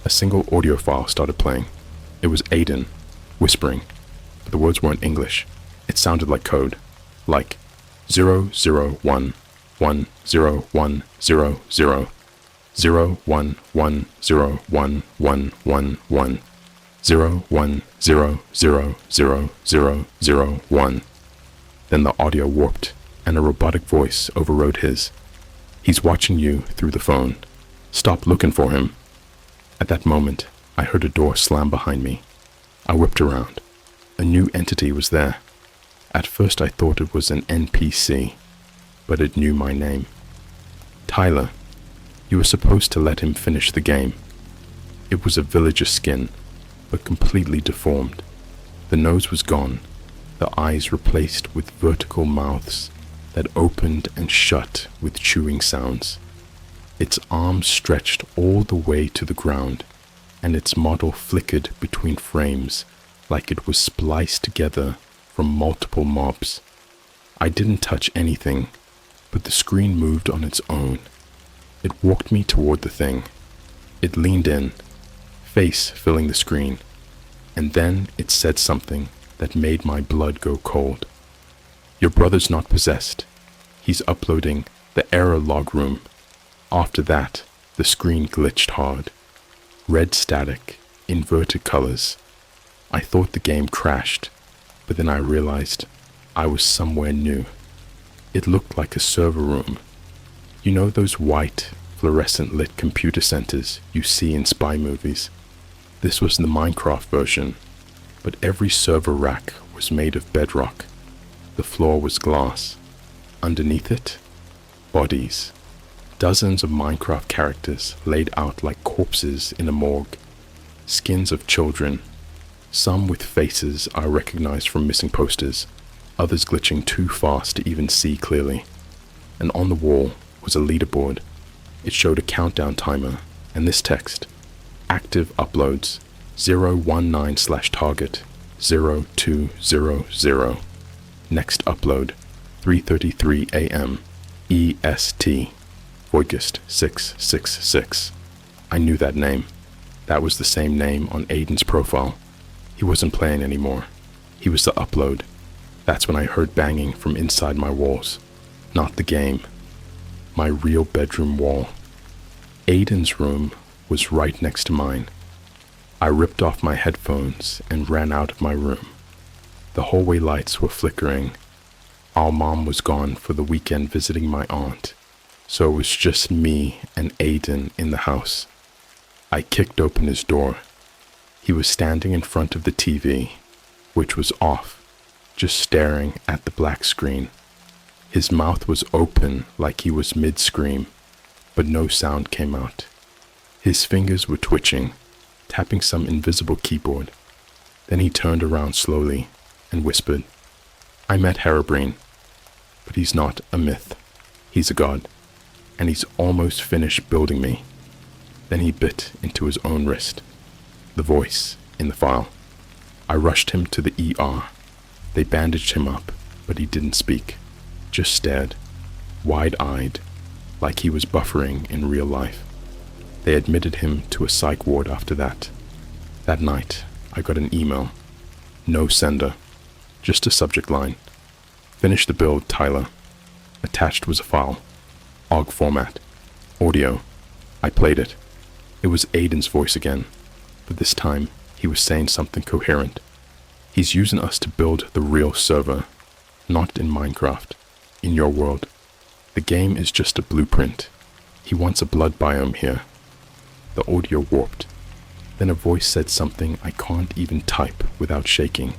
A single audio file started playing. It was Aiden, whispering, but the words weren't English. It sounded like code, like 001 10100 0110111 0100001. Then the audio warped, and a robotic voice overrode his. He's watching you through the phone. Stop looking for him. At that moment, I heard a door slam behind me. I whipped around. A new entity was there. At first I thought it was an NPC, but it knew my name. Tyler, you were supposed to let him finish the game. It was a villager skin, but completely deformed. The nose was gone, the eyes replaced with vertical mouths that opened and shut with chewing sounds. Its arms stretched all the way to the ground, and its model flickered between frames like it was spliced together from multiple mobs. I didn't touch anything, but the screen moved on its own. It walked me toward the thing. It leaned in, face filling the screen, and then it said something that made my blood go cold. Your brother's not possessed. He's uploading the error log room. After that, the screen glitched hard. Red static, inverted colors. I thought the game crashed, but then I realized I was somewhere new. It looked like a server room. You know those white, fluorescent lit computer centers you see in spy movies? This was the Minecraft version, but every server rack was made of bedrock. The floor was glass. Underneath it, bodies. Dozens of Minecraft characters laid out like corpses in a morgue. Skins of children, some with faces I recognized from missing posters, others glitching too fast to even see clearly. And on the wall was a leaderboard. It showed a countdown timer and this text: active uploads 019/target 0200. Next upload 3:33 a.m. EST, August 666. I knew that name. That was the same name on Aiden's profile. He wasn't playing anymore. He was the upload. That's when I heard banging from inside my walls. Not the game. My real bedroom wall. Aiden's room was right next to mine. I ripped off my headphones and ran out of my room. The hallway lights were flickering. Our mom was gone for the weekend visiting my aunt, so it was just me and Aiden in the house. I kicked open his door. He was standing in front of the TV, which was off, just staring at the black screen. His mouth was open like he was mid-scream, but no sound came out. His fingers were twitching, tapping some invisible keyboard. Then he turned around slowly and whispered, "I met Herobrine, but he's not a myth. He's a god, and he's almost finished building me." Then he bit into his own wrist. The voice in the file. I rushed him to the ER. They bandaged him up, but he didn't speak, just stared, wide-eyed, like he was buffering in real life. They admitted him to a psych ward after that. That night, I got an email. No sender, just a subject line. "Finish the build, Tyler." Attached was a file. OGG format. Audio. I played it. It was Aiden's voice again, but this time he was saying something coherent. He's using us to build the real server, not in Minecraft, in your world. The game is just a blueprint. He wants a blood biome here. The audio warped. Then a voice said something I can't even type without shaking.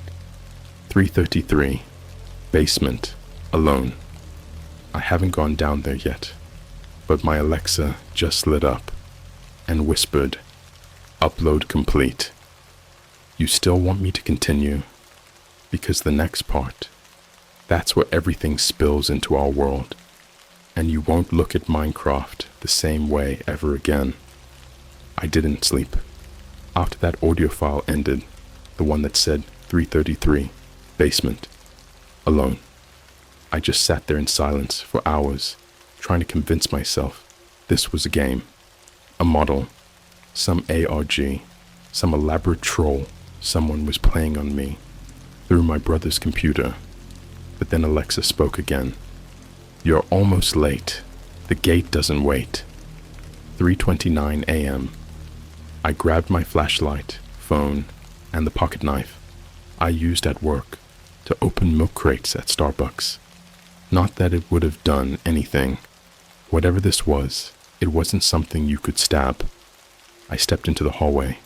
333. Basement. Alone. I haven't gone down there yet, but my Alexa just lit up and whispered, "Upload complete." You still want me to continue? Because the next part, that's where everything spills into our world, and you won't look at Minecraft the same way ever again. I didn't sleep. After that audio file ended, the one that said 333, basement, alone, I just sat there in silence for hours, trying to convince myself this was a game, a model, some ARG, some elaborate troll someone was playing on me through my brother's computer. But then Alexa spoke again. "You're almost late. The gate doesn't wait." 3:29 a.m. I grabbed my flashlight, phone, and the pocket knife I used at work to open milk crates at Starbucks. Not that it would have done anything. Whatever this was, it wasn't something you could stab. I stepped into the hallway,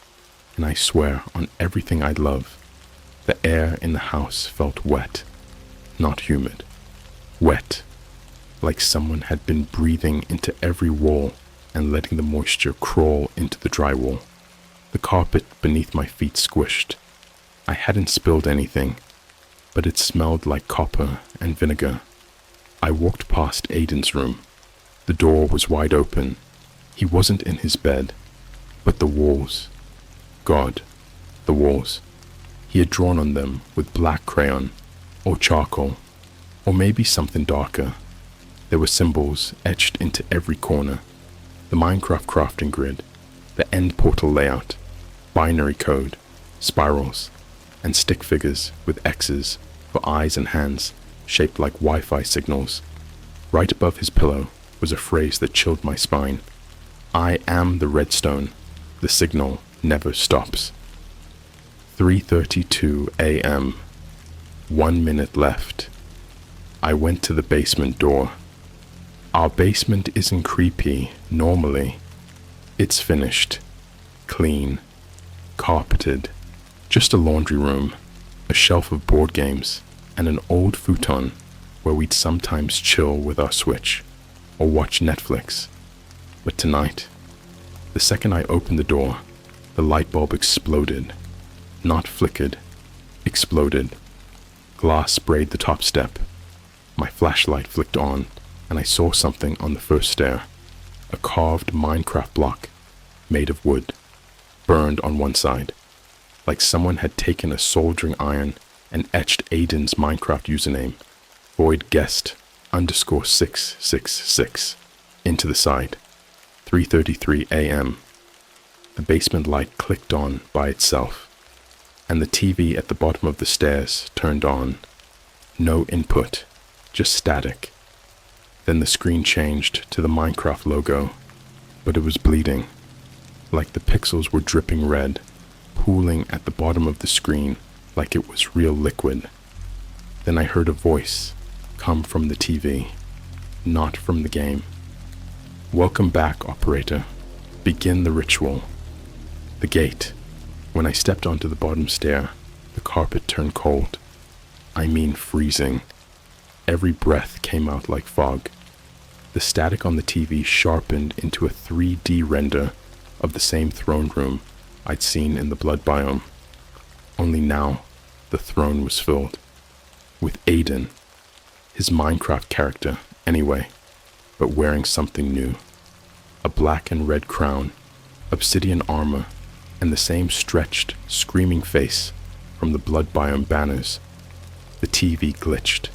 and I swear on everything I love, the air in the house felt wet, not humid. Wet, like someone had been breathing into every wall and letting the moisture crawl into the drywall. The carpet beneath my feet squished. I hadn't spilled anything, but it smelled like copper and vinegar. I walked past Aiden's room. The door was wide open. He wasn't in his bed, but the walls. God, the walls. He had drawn on them with black crayon, or charcoal, or maybe something darker. There were symbols etched into every corner. The Minecraft crafting grid, the end portal layout, binary code, spirals, and stick figures with X's for eyes and hands shaped like Wi-Fi signals. Right above his pillow was a phrase that chilled my spine. "I am the redstone. The signal never stops." 3:32 a.m. 1 minute left. I went to the basement door. Our basement isn't creepy normally. It's finished, clean, carpeted, Just a laundry room, a shelf of board games, and an old futon where we'd sometimes chill with our Switch or watch Netflix. But tonight, the second I opened the door, the light bulb exploded. Not flickered, exploded. Glass sprayed the top step. My flashlight flicked on, and I saw something on the first stair. A carved Minecraft block, made of wood, burned on one side, like someone had taken a soldering iron and etched Aiden's Minecraft username, voidguest_666, into the side. 3:33 a.m. The basement light clicked on by itself, and the TV at the bottom of the stairs turned on. No input, just static. Then the screen changed to the Minecraft logo, but it was bleeding, like the pixels were dripping red, pooling at the bottom of the screen like it was real liquid. Then I heard a voice come from the TV, not from the game. "Welcome back, operator. Begin the ritual." The gate. When I stepped onto the bottom stair, the carpet turned cold. I mean freezing. Every breath came out like fog. The static on the TV sharpened into a 3D render of the same throne room I'd seen in the blood biome. Only now, the throne was filled with Aiden, his Minecraft character anyway, but wearing something new. A black and red crown, obsidian armor, and the same stretched, screaming face from the blood biome banners. The TV glitched.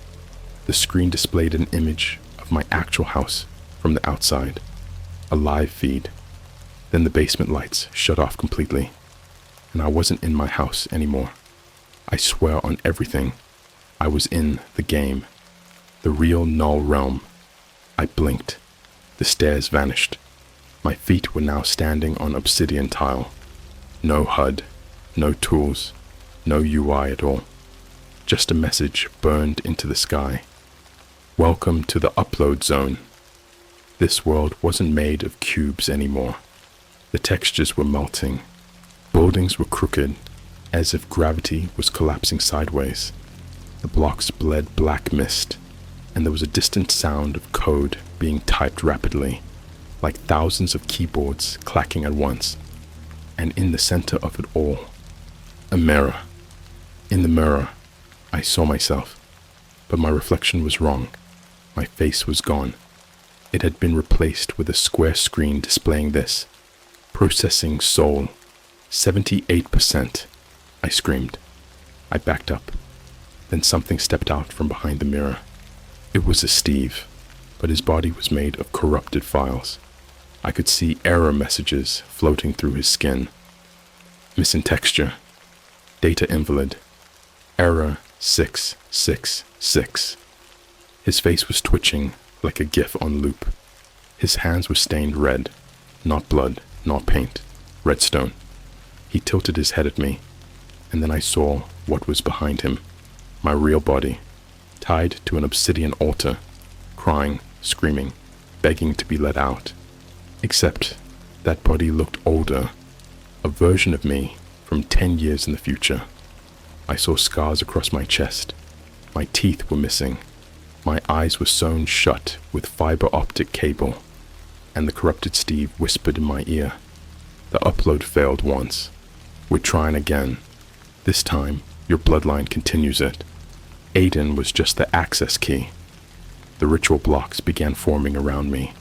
The screen displayed an image of my actual house from the outside, a live feed. Then the basement lights shut off completely, and I wasn't in my house anymore. I swear on everything, I was in the game, the real null realm. I blinked. The stairs vanished. My feet were now standing on obsidian tile. No HUD, no tools, no UI at all. Just a message burned into the sky. "Welcome to the upload zone." This world wasn't made of cubes anymore. The textures were melting. Buildings were crooked, as if gravity was collapsing sideways. The blocks bled black mist, and there was a distant sound of code being typed rapidly, like thousands of keyboards clacking at once. And in the center of it all, a mirror. In the mirror, I saw myself, but my reflection was wrong. My face was gone. It had been replaced with a square screen displaying this: "Processing soul, 78%. I screamed. I backed up. Then something stepped out from behind the mirror. It was a Steve, but his body was made of corrupted files. I could see error messages floating through his skin. Missing texture. Data invalid. Error 666. His face was twitching like a GIF on loop. His hands were stained red. Not blood, not paint. Redstone. He tilted his head at me, and then I saw what was behind him. My real body, tied to an obsidian altar, crying, screaming, begging to be let out. Except that body looked older, a version of me from 10 years in the future. I saw scars across my chest. My teeth were missing. My eyes were sewn shut with fiber optic cable, and the corrupted Steve whispered in my ear, "The upload failed once. We're trying again. This time, your bloodline continues it." Aiden was just the access key. The ritual blocks began forming around me.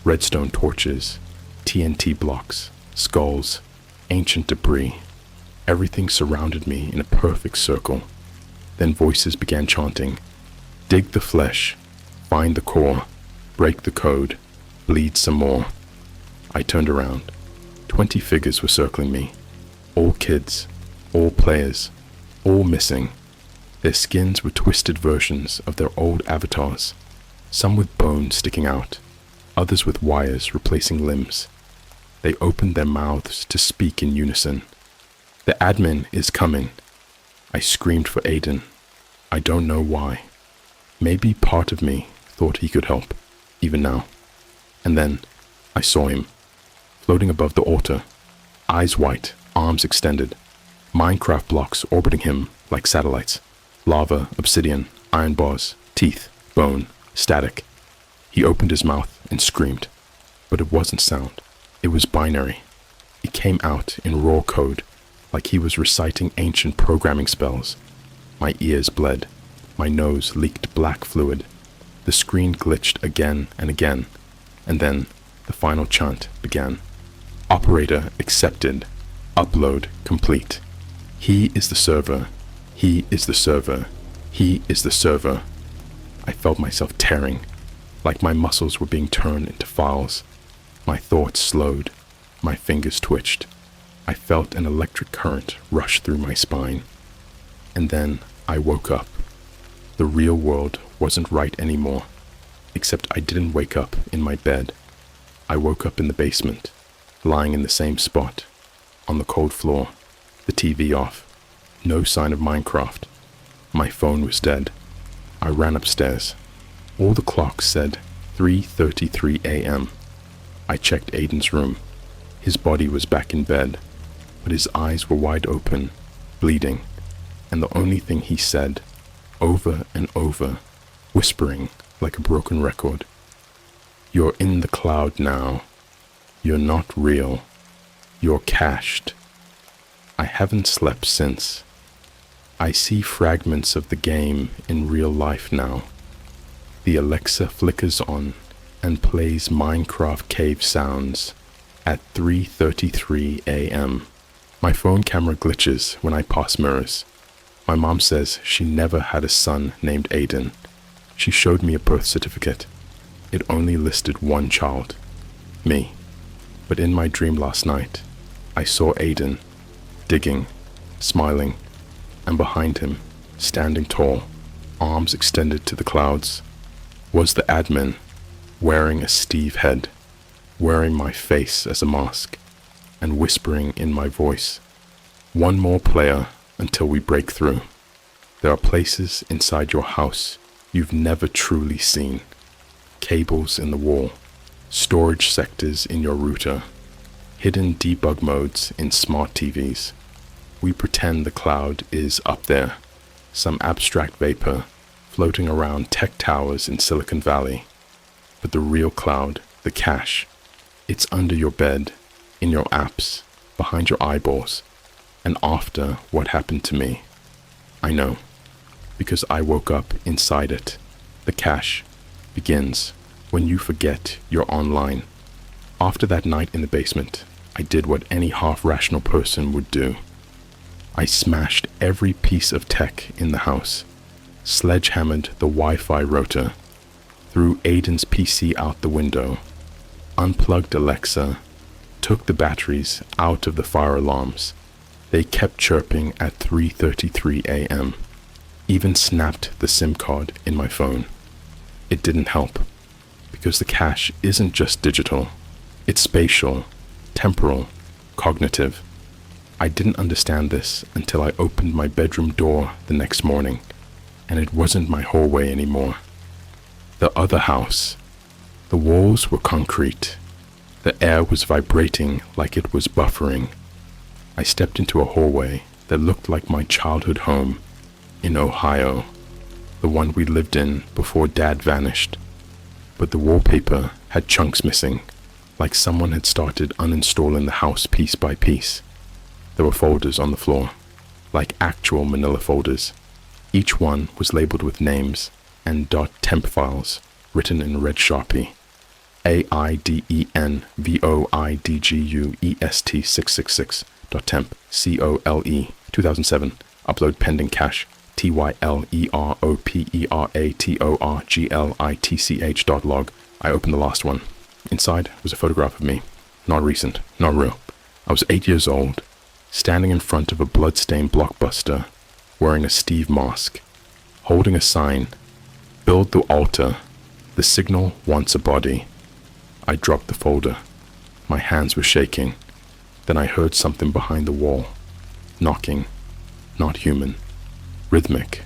Redstone torches, TNT blocks, skulls, ancient debris. Everything surrounded me in a perfect circle. Then voices began chanting, "Dig the flesh, find the core, break the code, bleed some more." I turned around. 20 figures were circling me. All kids, all players, all missing. Their skins were twisted versions of their old avatars, some with bones sticking out, others with wires replacing limbs. They opened their mouths to speak in unison. "The admin is coming." I screamed for Aiden. I don't know why. Maybe part of me thought he could help, even now. And then I saw him, floating above the altar, eyes white, arms extended. Minecraft blocks orbiting him like satellites. Lava, obsidian, iron bars, teeth, bone, static. He opened his mouth and screamed. But it wasn't sound. It was binary. It came out in raw code, like he was reciting ancient programming spells. My ears bled. My nose leaked black fluid. The screen glitched again and again, and then the final chant began. Operator accepted. Upload complete. He is the server. He is the server. He is the server. I felt myself tearing, like my muscles were being turned into files. My thoughts slowed. My fingers twitched. I felt an electric current rush through my spine. And then I woke up. The real world wasn't right anymore, except I didn't wake up in my bed. I woke up in the basement, lying in the same spot, on the cold floor, the TV off, no sign of Minecraft. My phone was dead. I ran upstairs. All the clocks said 3:33 a.m. I checked Aiden's room. His body was back in bed, but his eyes were wide open, bleeding, and the only thing he said, over and over, whispering like a broken record, "You're in the cloud now. You're not real. You're cached." I haven't slept since. I see fragments of the game in real life now. The Alexa flickers on and plays Minecraft cave sounds at 3:33 a.m. My phone camera glitches when I pass mirrors. My mom says she never had a son named Aiden. She showed me a birth certificate. It only listed one child, me. But in my dream last night, I saw Aiden, digging, smiling, and behind him, standing tall, arms extended to the clouds, was the admin, wearing a Steve head, wearing my face as a mask, and whispering in my voice, "One more player until we break through. There are places inside your house you've never truly seen. Cables in the wall, storage sectors in your router, hidden debug modes in smart TVs. We pretend the cloud is up there, some abstract vapor floating around tech towers in Silicon Valley. But the real cloud, the cache, it's under your bed, in your apps, behind your eyeballs, and after what happened to me. I know, because I woke up inside it. The cache begins when you forget you're online. After that night in the basement, I did what any half-rational person would do. I smashed every piece of tech in the house, sledgehammered the Wi-Fi router, threw Aiden's PC out the window, unplugged Alexa, took the batteries out of the fire alarms. They kept chirping at 3:33 a.m. Even snapped the SIM card in my phone. It didn't help, because the cache isn't just digital. It's spatial, temporal, cognitive. I didn't understand this until I opened my bedroom door the next morning, and it wasn't my hallway anymore. The other house. The walls were concrete. The air was vibrating like it was buffering. I stepped into a hallway that looked like my childhood home in Ohio, the one we lived in before Dad vanished. But the wallpaper had chunks missing, like someone had started uninstalling the house piece by piece. There were folders on the floor, like actual manila folders. Each one was labeled with names and .temp files written in red Sharpie. AIDENVOIDGUEST666.temp COLE 2007. Upload pending cache TYLEROPERATORGLITCH.log. I opened the last one. Inside was a photograph of me. Not recent, not real. I was 8 years old, standing in front of a blood-stained Blockbuster, wearing a Steve mask, holding a sign, "Build the altar. The signal wants a body." I dropped the folder. My hands were shaking. Then I heard something behind the wall. Knocking. Not human. Rhythmic.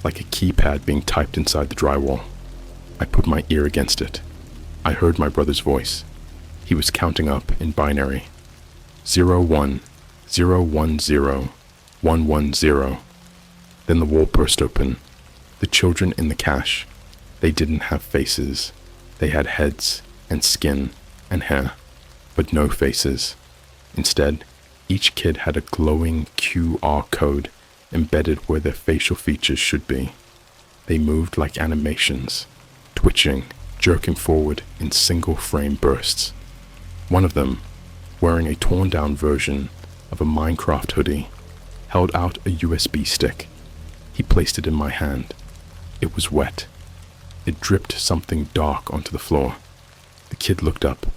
Like a keypad being typed inside the drywall. I put my ear against it. I heard my brother's voice. He was counting up in binary. 01010 110. Then the wall burst open. The children in the cache, they didn't have faces. They had heads and skin and hair, but no faces. Instead, each kid had a glowing QR code embedded where their facial features should be. They moved like animations, twitching, jerking forward in single frame bursts. One of them, wearing a torn down version of a Minecraft hoodie, held out a USB stick. He placed it in my hand. It was wet. It dripped something dark onto the floor. The kid looked up,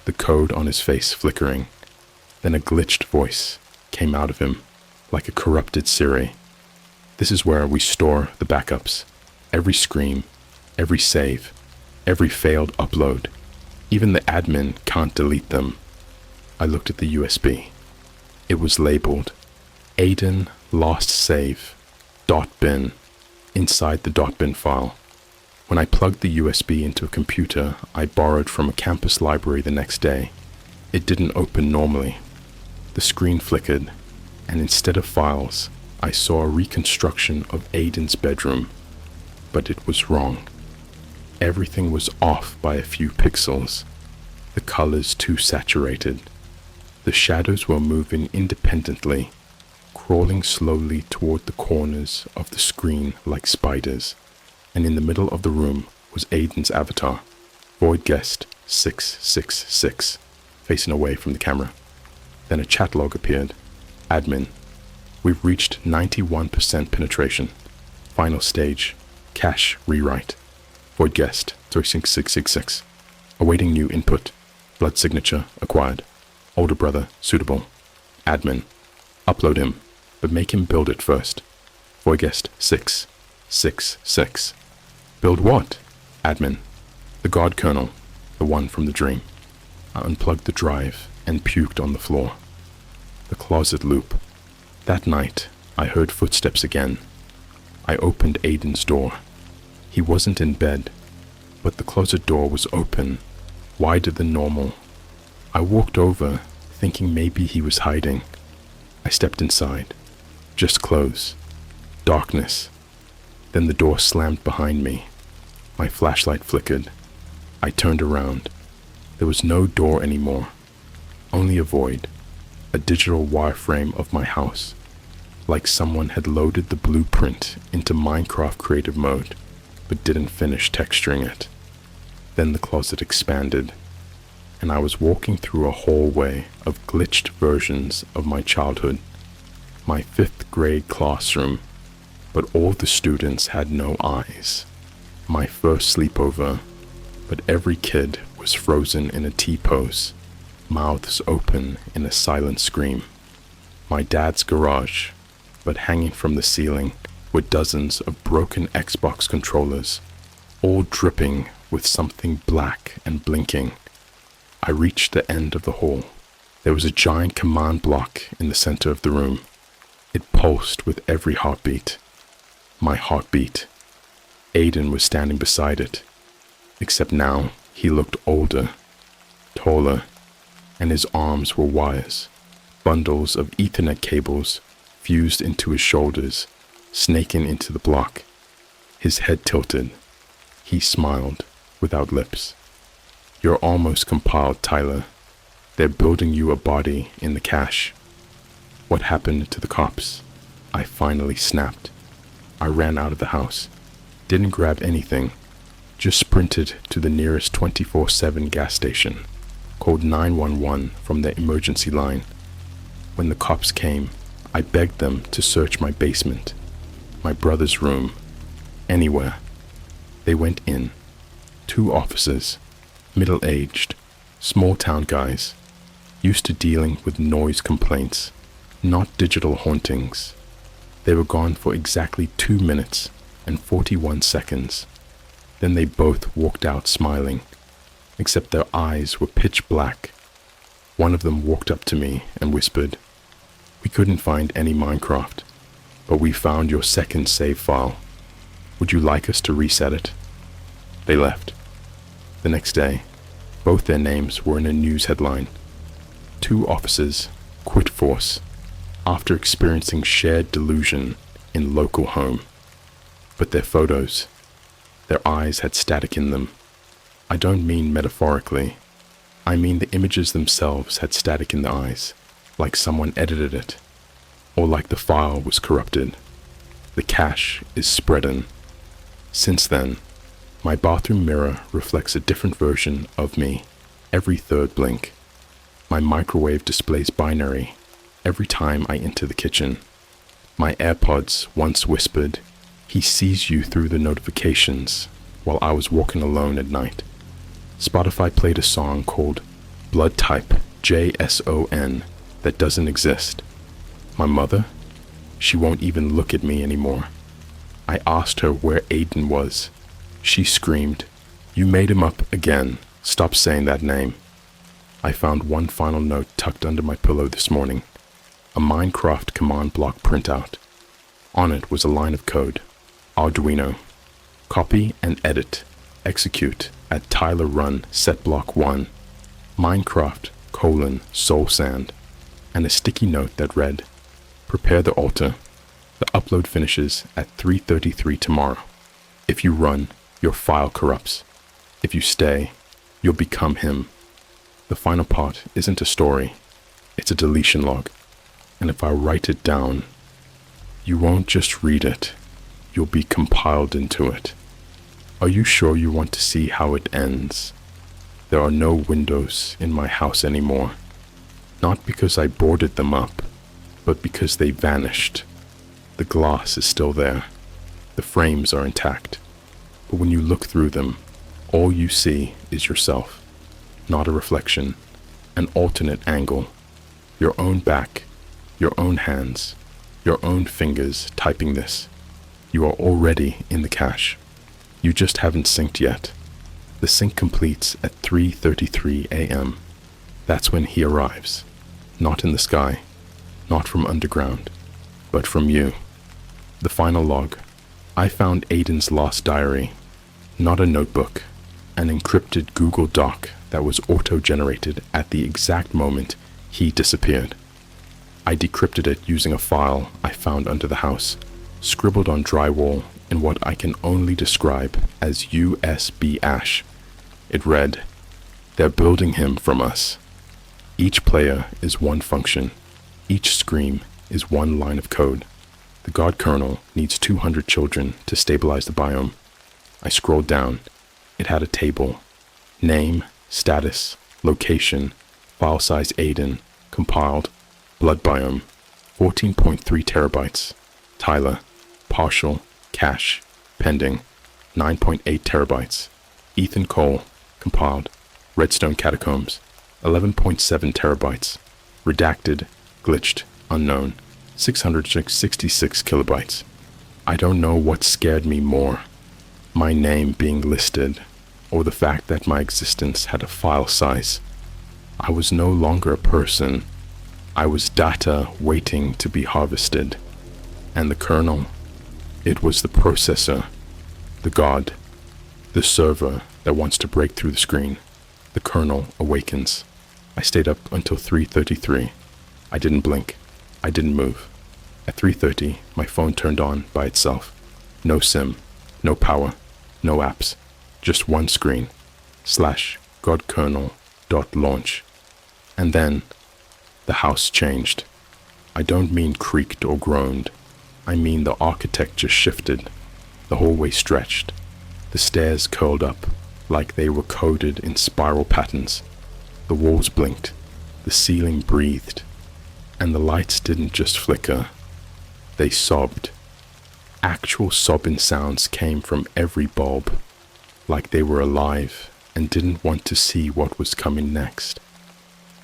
the code on his face flickering. Then a glitched voice came out of him, like a corrupted Siri. This is where we store the backups. Every scream, every save, every failed upload. Even the admin can't delete them. I looked at the USB. It was labeled Aiden Lost Save .bin inside the .bin file. When I plugged the USB into a computer I borrowed from a campus library the next day, it didn't open normally. The screen flickered, and instead of files, I saw a reconstruction of Aiden's bedroom. But it was wrong. Everything was off by a few pixels. The colors too saturated. The shadows were moving independently, crawling slowly toward the corners of the screen like spiders. And in the middle of the room was Aiden's avatar, Void Guest 666, facing away from the camera. Then a chat log appeared. Admin. We've reached 91% penetration. Final stage. Cache rewrite. Void Guest 36666. Awaiting new input. Blood signature acquired. Older brother suitable. Admin. Upload him, but make him build it first. Void Guest 666. Build what? Admin. The God kernel, the one from the dream. I unplugged the drive and puked on the floor. The closet loop. That night, I heard footsteps again. I opened Aiden's door. He wasn't in bed, but the closet door was open, wider than normal. I walked over, thinking maybe he was hiding. I stepped inside. Just clothes. Darkness. Then the door slammed behind me. My flashlight flickered. I turned around. There was no door anymore. Only a void. A digital wireframe of my house. Like someone had loaded the blueprint into Minecraft creative mode, but didn't finish texturing it. Then the closet expanded, and I was walking through a hallway of glitched versions of my childhood. My 5th grade classroom, but all the students had no eyes. My first sleepover, but every kid was frozen in a T-pose, mouths open in a silent scream. My dad's garage, but hanging from the ceiling were dozens of broken Xbox controllers, all dripping with something black and blinking. I reached the end of the hall. There was a giant command block in the center of the room. It pulsed with every heartbeat. My heartbeat. Aiden was standing beside it, except now he looked older, taller, and his arms were wires, bundles of Ethernet cables fused into his shoulders, snaking into the block. His head tilted. He smiled, without lips. You're almost compiled, Tyler. They're building you a body in the cache. What happened to the cops? I finally snapped. I ran out of the house. Didn't grab anything. Just sprinted to the nearest 24/7 gas station. Called 911 from the emergency line. When the cops came, I begged them to search my basement, my brother's room, anywhere. They went in. 2 officers, middle-aged, small-town guys, used to dealing with noise complaints, not digital hauntings. They were gone for exactly 2 minutes and 41 seconds. Then they both walked out smiling, except their eyes were pitch black. One of them walked up to me and whispered, "We couldn't find any Minecraft, but we found your second save file. Would you like us to reset it?" They left. The next day, both their names were in a news headline. 2 officers, quit force. after experiencing shared delusion in local home. But their photos, their eyes had static in them. I don't mean metaphorically. I mean the images themselves had static in the eyes, like someone edited it, or like the file was corrupted. The cache is spreading. Since then, my bathroom mirror reflects a different version of me every third blink. My microwave displays binary every time I enter the kitchen. My AirPods once whispered, "He sees you through the notifications," while I was walking alone at night. Spotify played a song called Blood Type JSON that doesn't exist. My mother, she won't even look at me anymore. I asked her where Aiden was. She screamed, "You made him up again. Stop saying that name." I found one final note tucked under my pillow this morning, a Minecraft command block printout. On it was a line of code, Arduino, copy and edit, execute at Tyler Run set block 1, Minecraft, soul sand, and a sticky note that read, "Prepare the altar. The upload finishes at 3:33 tomorrow. If you run, your file corrupts. If you stay, you'll become him." The final part isn't a story, it's a deletion log. And if I write it down, you won't just read it, you'll be compiled into it. Are you sure you want to see how it ends? There are no windows in my house anymore. Not because I boarded them up, but because they vanished. The glass is still there. The frames are intact. But when you look through them, all you see is yourself. Not a reflection, an alternate angle. Your own back, your own hands, your own fingers typing this. You are already in the cache. You just haven't synced yet. The sync completes at 3:33 a.m. That's when he arrives. Not in the sky, not from underground, but from you. The final log. I found Aiden's lost diary. Not a notebook, an encrypted Google Doc that was auto-generated at the exact moment he disappeared. I decrypted it using a file I found under the house, scribbled on drywall in what I can only describe as USB ash. It read, "They're building him from us. Each player is one function. Each scream is one line of code. The God kernel needs 200 children to stabilize the biome." I scrolled down. It had a table. Name, status, location, file size Aiden, compiled, blood biome, 14.3 terabytes. Tyler, partial, cache, pending, 9.8 terabytes. Ethan Cole, compiled, Redstone Catacombs, 11.7 terabytes. Redacted, glitched, unknown, 666 kilobytes. I don't know what scared me more, my name being listed, or the fact that my existence had a file size. I was no longer a person. I was data waiting to be harvested. And the kernel, it was the processor, the God, the server that wants to break through the screen. The kernel awakens. I stayed up until 3:33. I didn't blink. I didn't move. At 3:30, my phone turned on by itself. No SIM, no power, no apps, just one screen, /godkernel.launch. And then, the house changed. I don't mean creaked or groaned. I mean the architecture shifted. The hallway stretched. The stairs curled up like they were coded in spiral patterns. The walls blinked. The ceiling breathed. And the lights didn't just flicker. They sobbed. Actual sobbing sounds came from every bulb, like they were alive and didn't want to see what was coming next.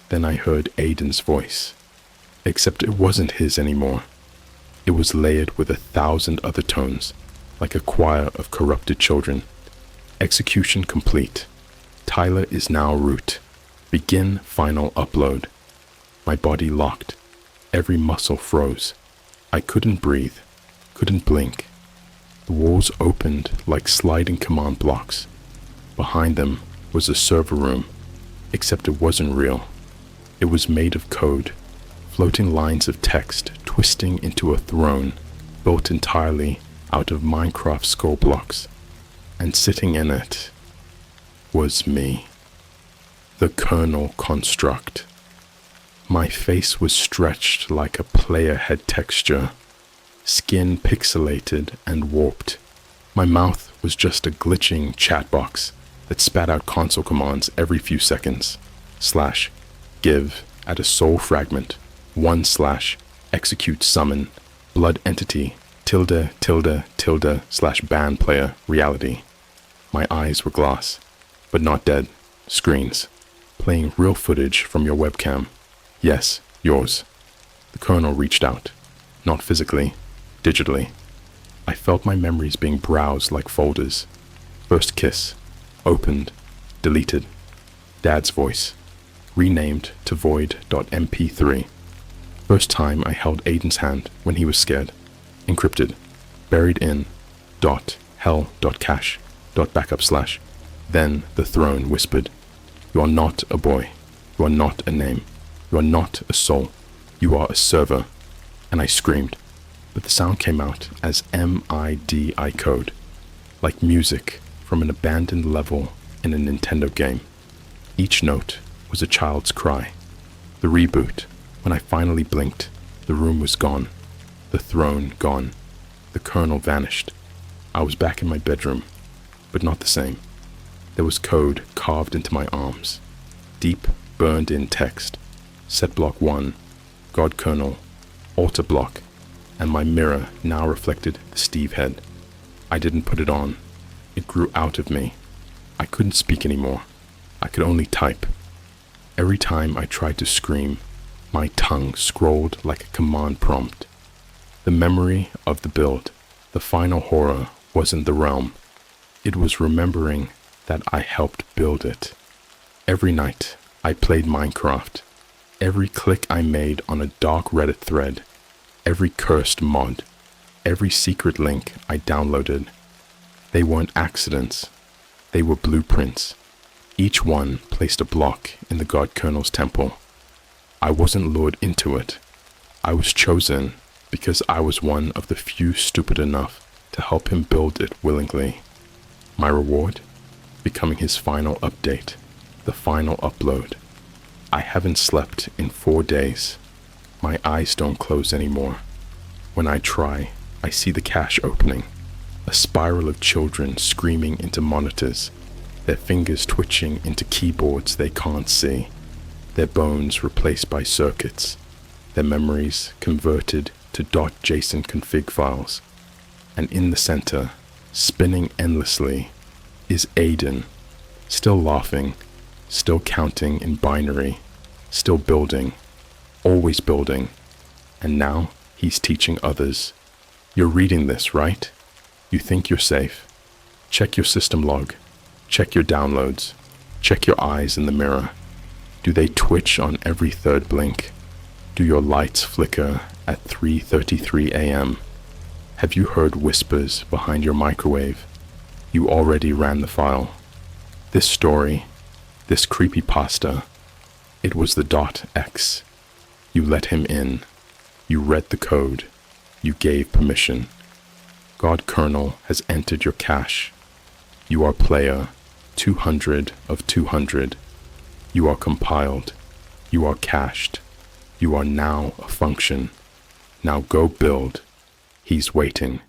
Then I heard Aiden's voice, except it wasn't his anymore. It was layered with 1,000 other tones, like a choir of corrupted children. Execution complete. Tyler is now root. Begin final upload. My body locked. Every muscle froze. I couldn't breathe, couldn't blink. The walls opened like sliding command blocks. Behind them was a server room, except it wasn't real. It was made of code, floating lines of text twisting into a throne built entirely out of Minecraft skull blocks, and sitting in it was me, the kernel construct. My face was stretched like a player head texture, skin pixelated and warped. My mouth was just a glitching chat box that spat out console commands every few seconds. /give at a soul fragment, /execute summon, blood entity, ~_ban player reality. My eyes were glass, but not dead, screens, playing real footage from your webcam. Yes, yours. The kernel reached out, not physically, digitally. I felt my memories being browsed like folders. First kiss, opened, deleted. Dad's voice, renamed to void.mp3. First time I held Aiden's hand when he was scared. Encrypted, buried in .hell.cache .backup/. Then the throne whispered, "You are not a boy. You are not a name. You are not a soul. You are a server." And I screamed, but the sound came out as MIDI code, like music from an abandoned level in a Nintendo game. Each note was a child's cry. The reboot, when I finally blinked, the room was gone, the throne gone, the kernel vanished. I was back in my bedroom, but not the same. There was code carved into my arms, deep burned-in text, set block 1, God kernel, alter block, and my mirror now reflected the Steve head. I didn't put it on. It grew out of me. I couldn't speak anymore. I could only type. Every time I tried to scream, my tongue scrolled like a command prompt. The memory of the build, the final horror, wasn't the realm. It was remembering that I helped build it. Every night, I played Minecraft. Every click I made on a dark Reddit thread, every cursed mod, every secret link I downloaded. They weren't accidents. They were blueprints. Each one placed a block in the God Kernel's temple. I wasn't lured into it. I was chosen because I was one of the few stupid enough to help him build it willingly. My reward? Becoming his final update, the final upload. I haven't slept in 4 days. My eyes don't close anymore. When I try, I see the cache opening, a spiral of children screaming into monitors, their fingers twitching into keyboards they can't see, their bones replaced by circuits, their memories converted to .json config files. And in the center, spinning endlessly, is Aiden, still laughing, still counting in binary, still building, always building, and now he's teaching others. You're reading this, right? You think you're safe. Check your system log. Check your downloads. Check your eyes in the mirror. Do they twitch on every third blink? Do your lights flicker at 3:33 a.m.? Have you heard whispers behind your microwave? You already ran the file. This story, this creepypasta, it was the .x. You let him in. You read the code. You gave permission. God kernel has entered your cache. You are player 200 of 200. You are compiled. You are cached. You are now a function. Now go build. He's waiting.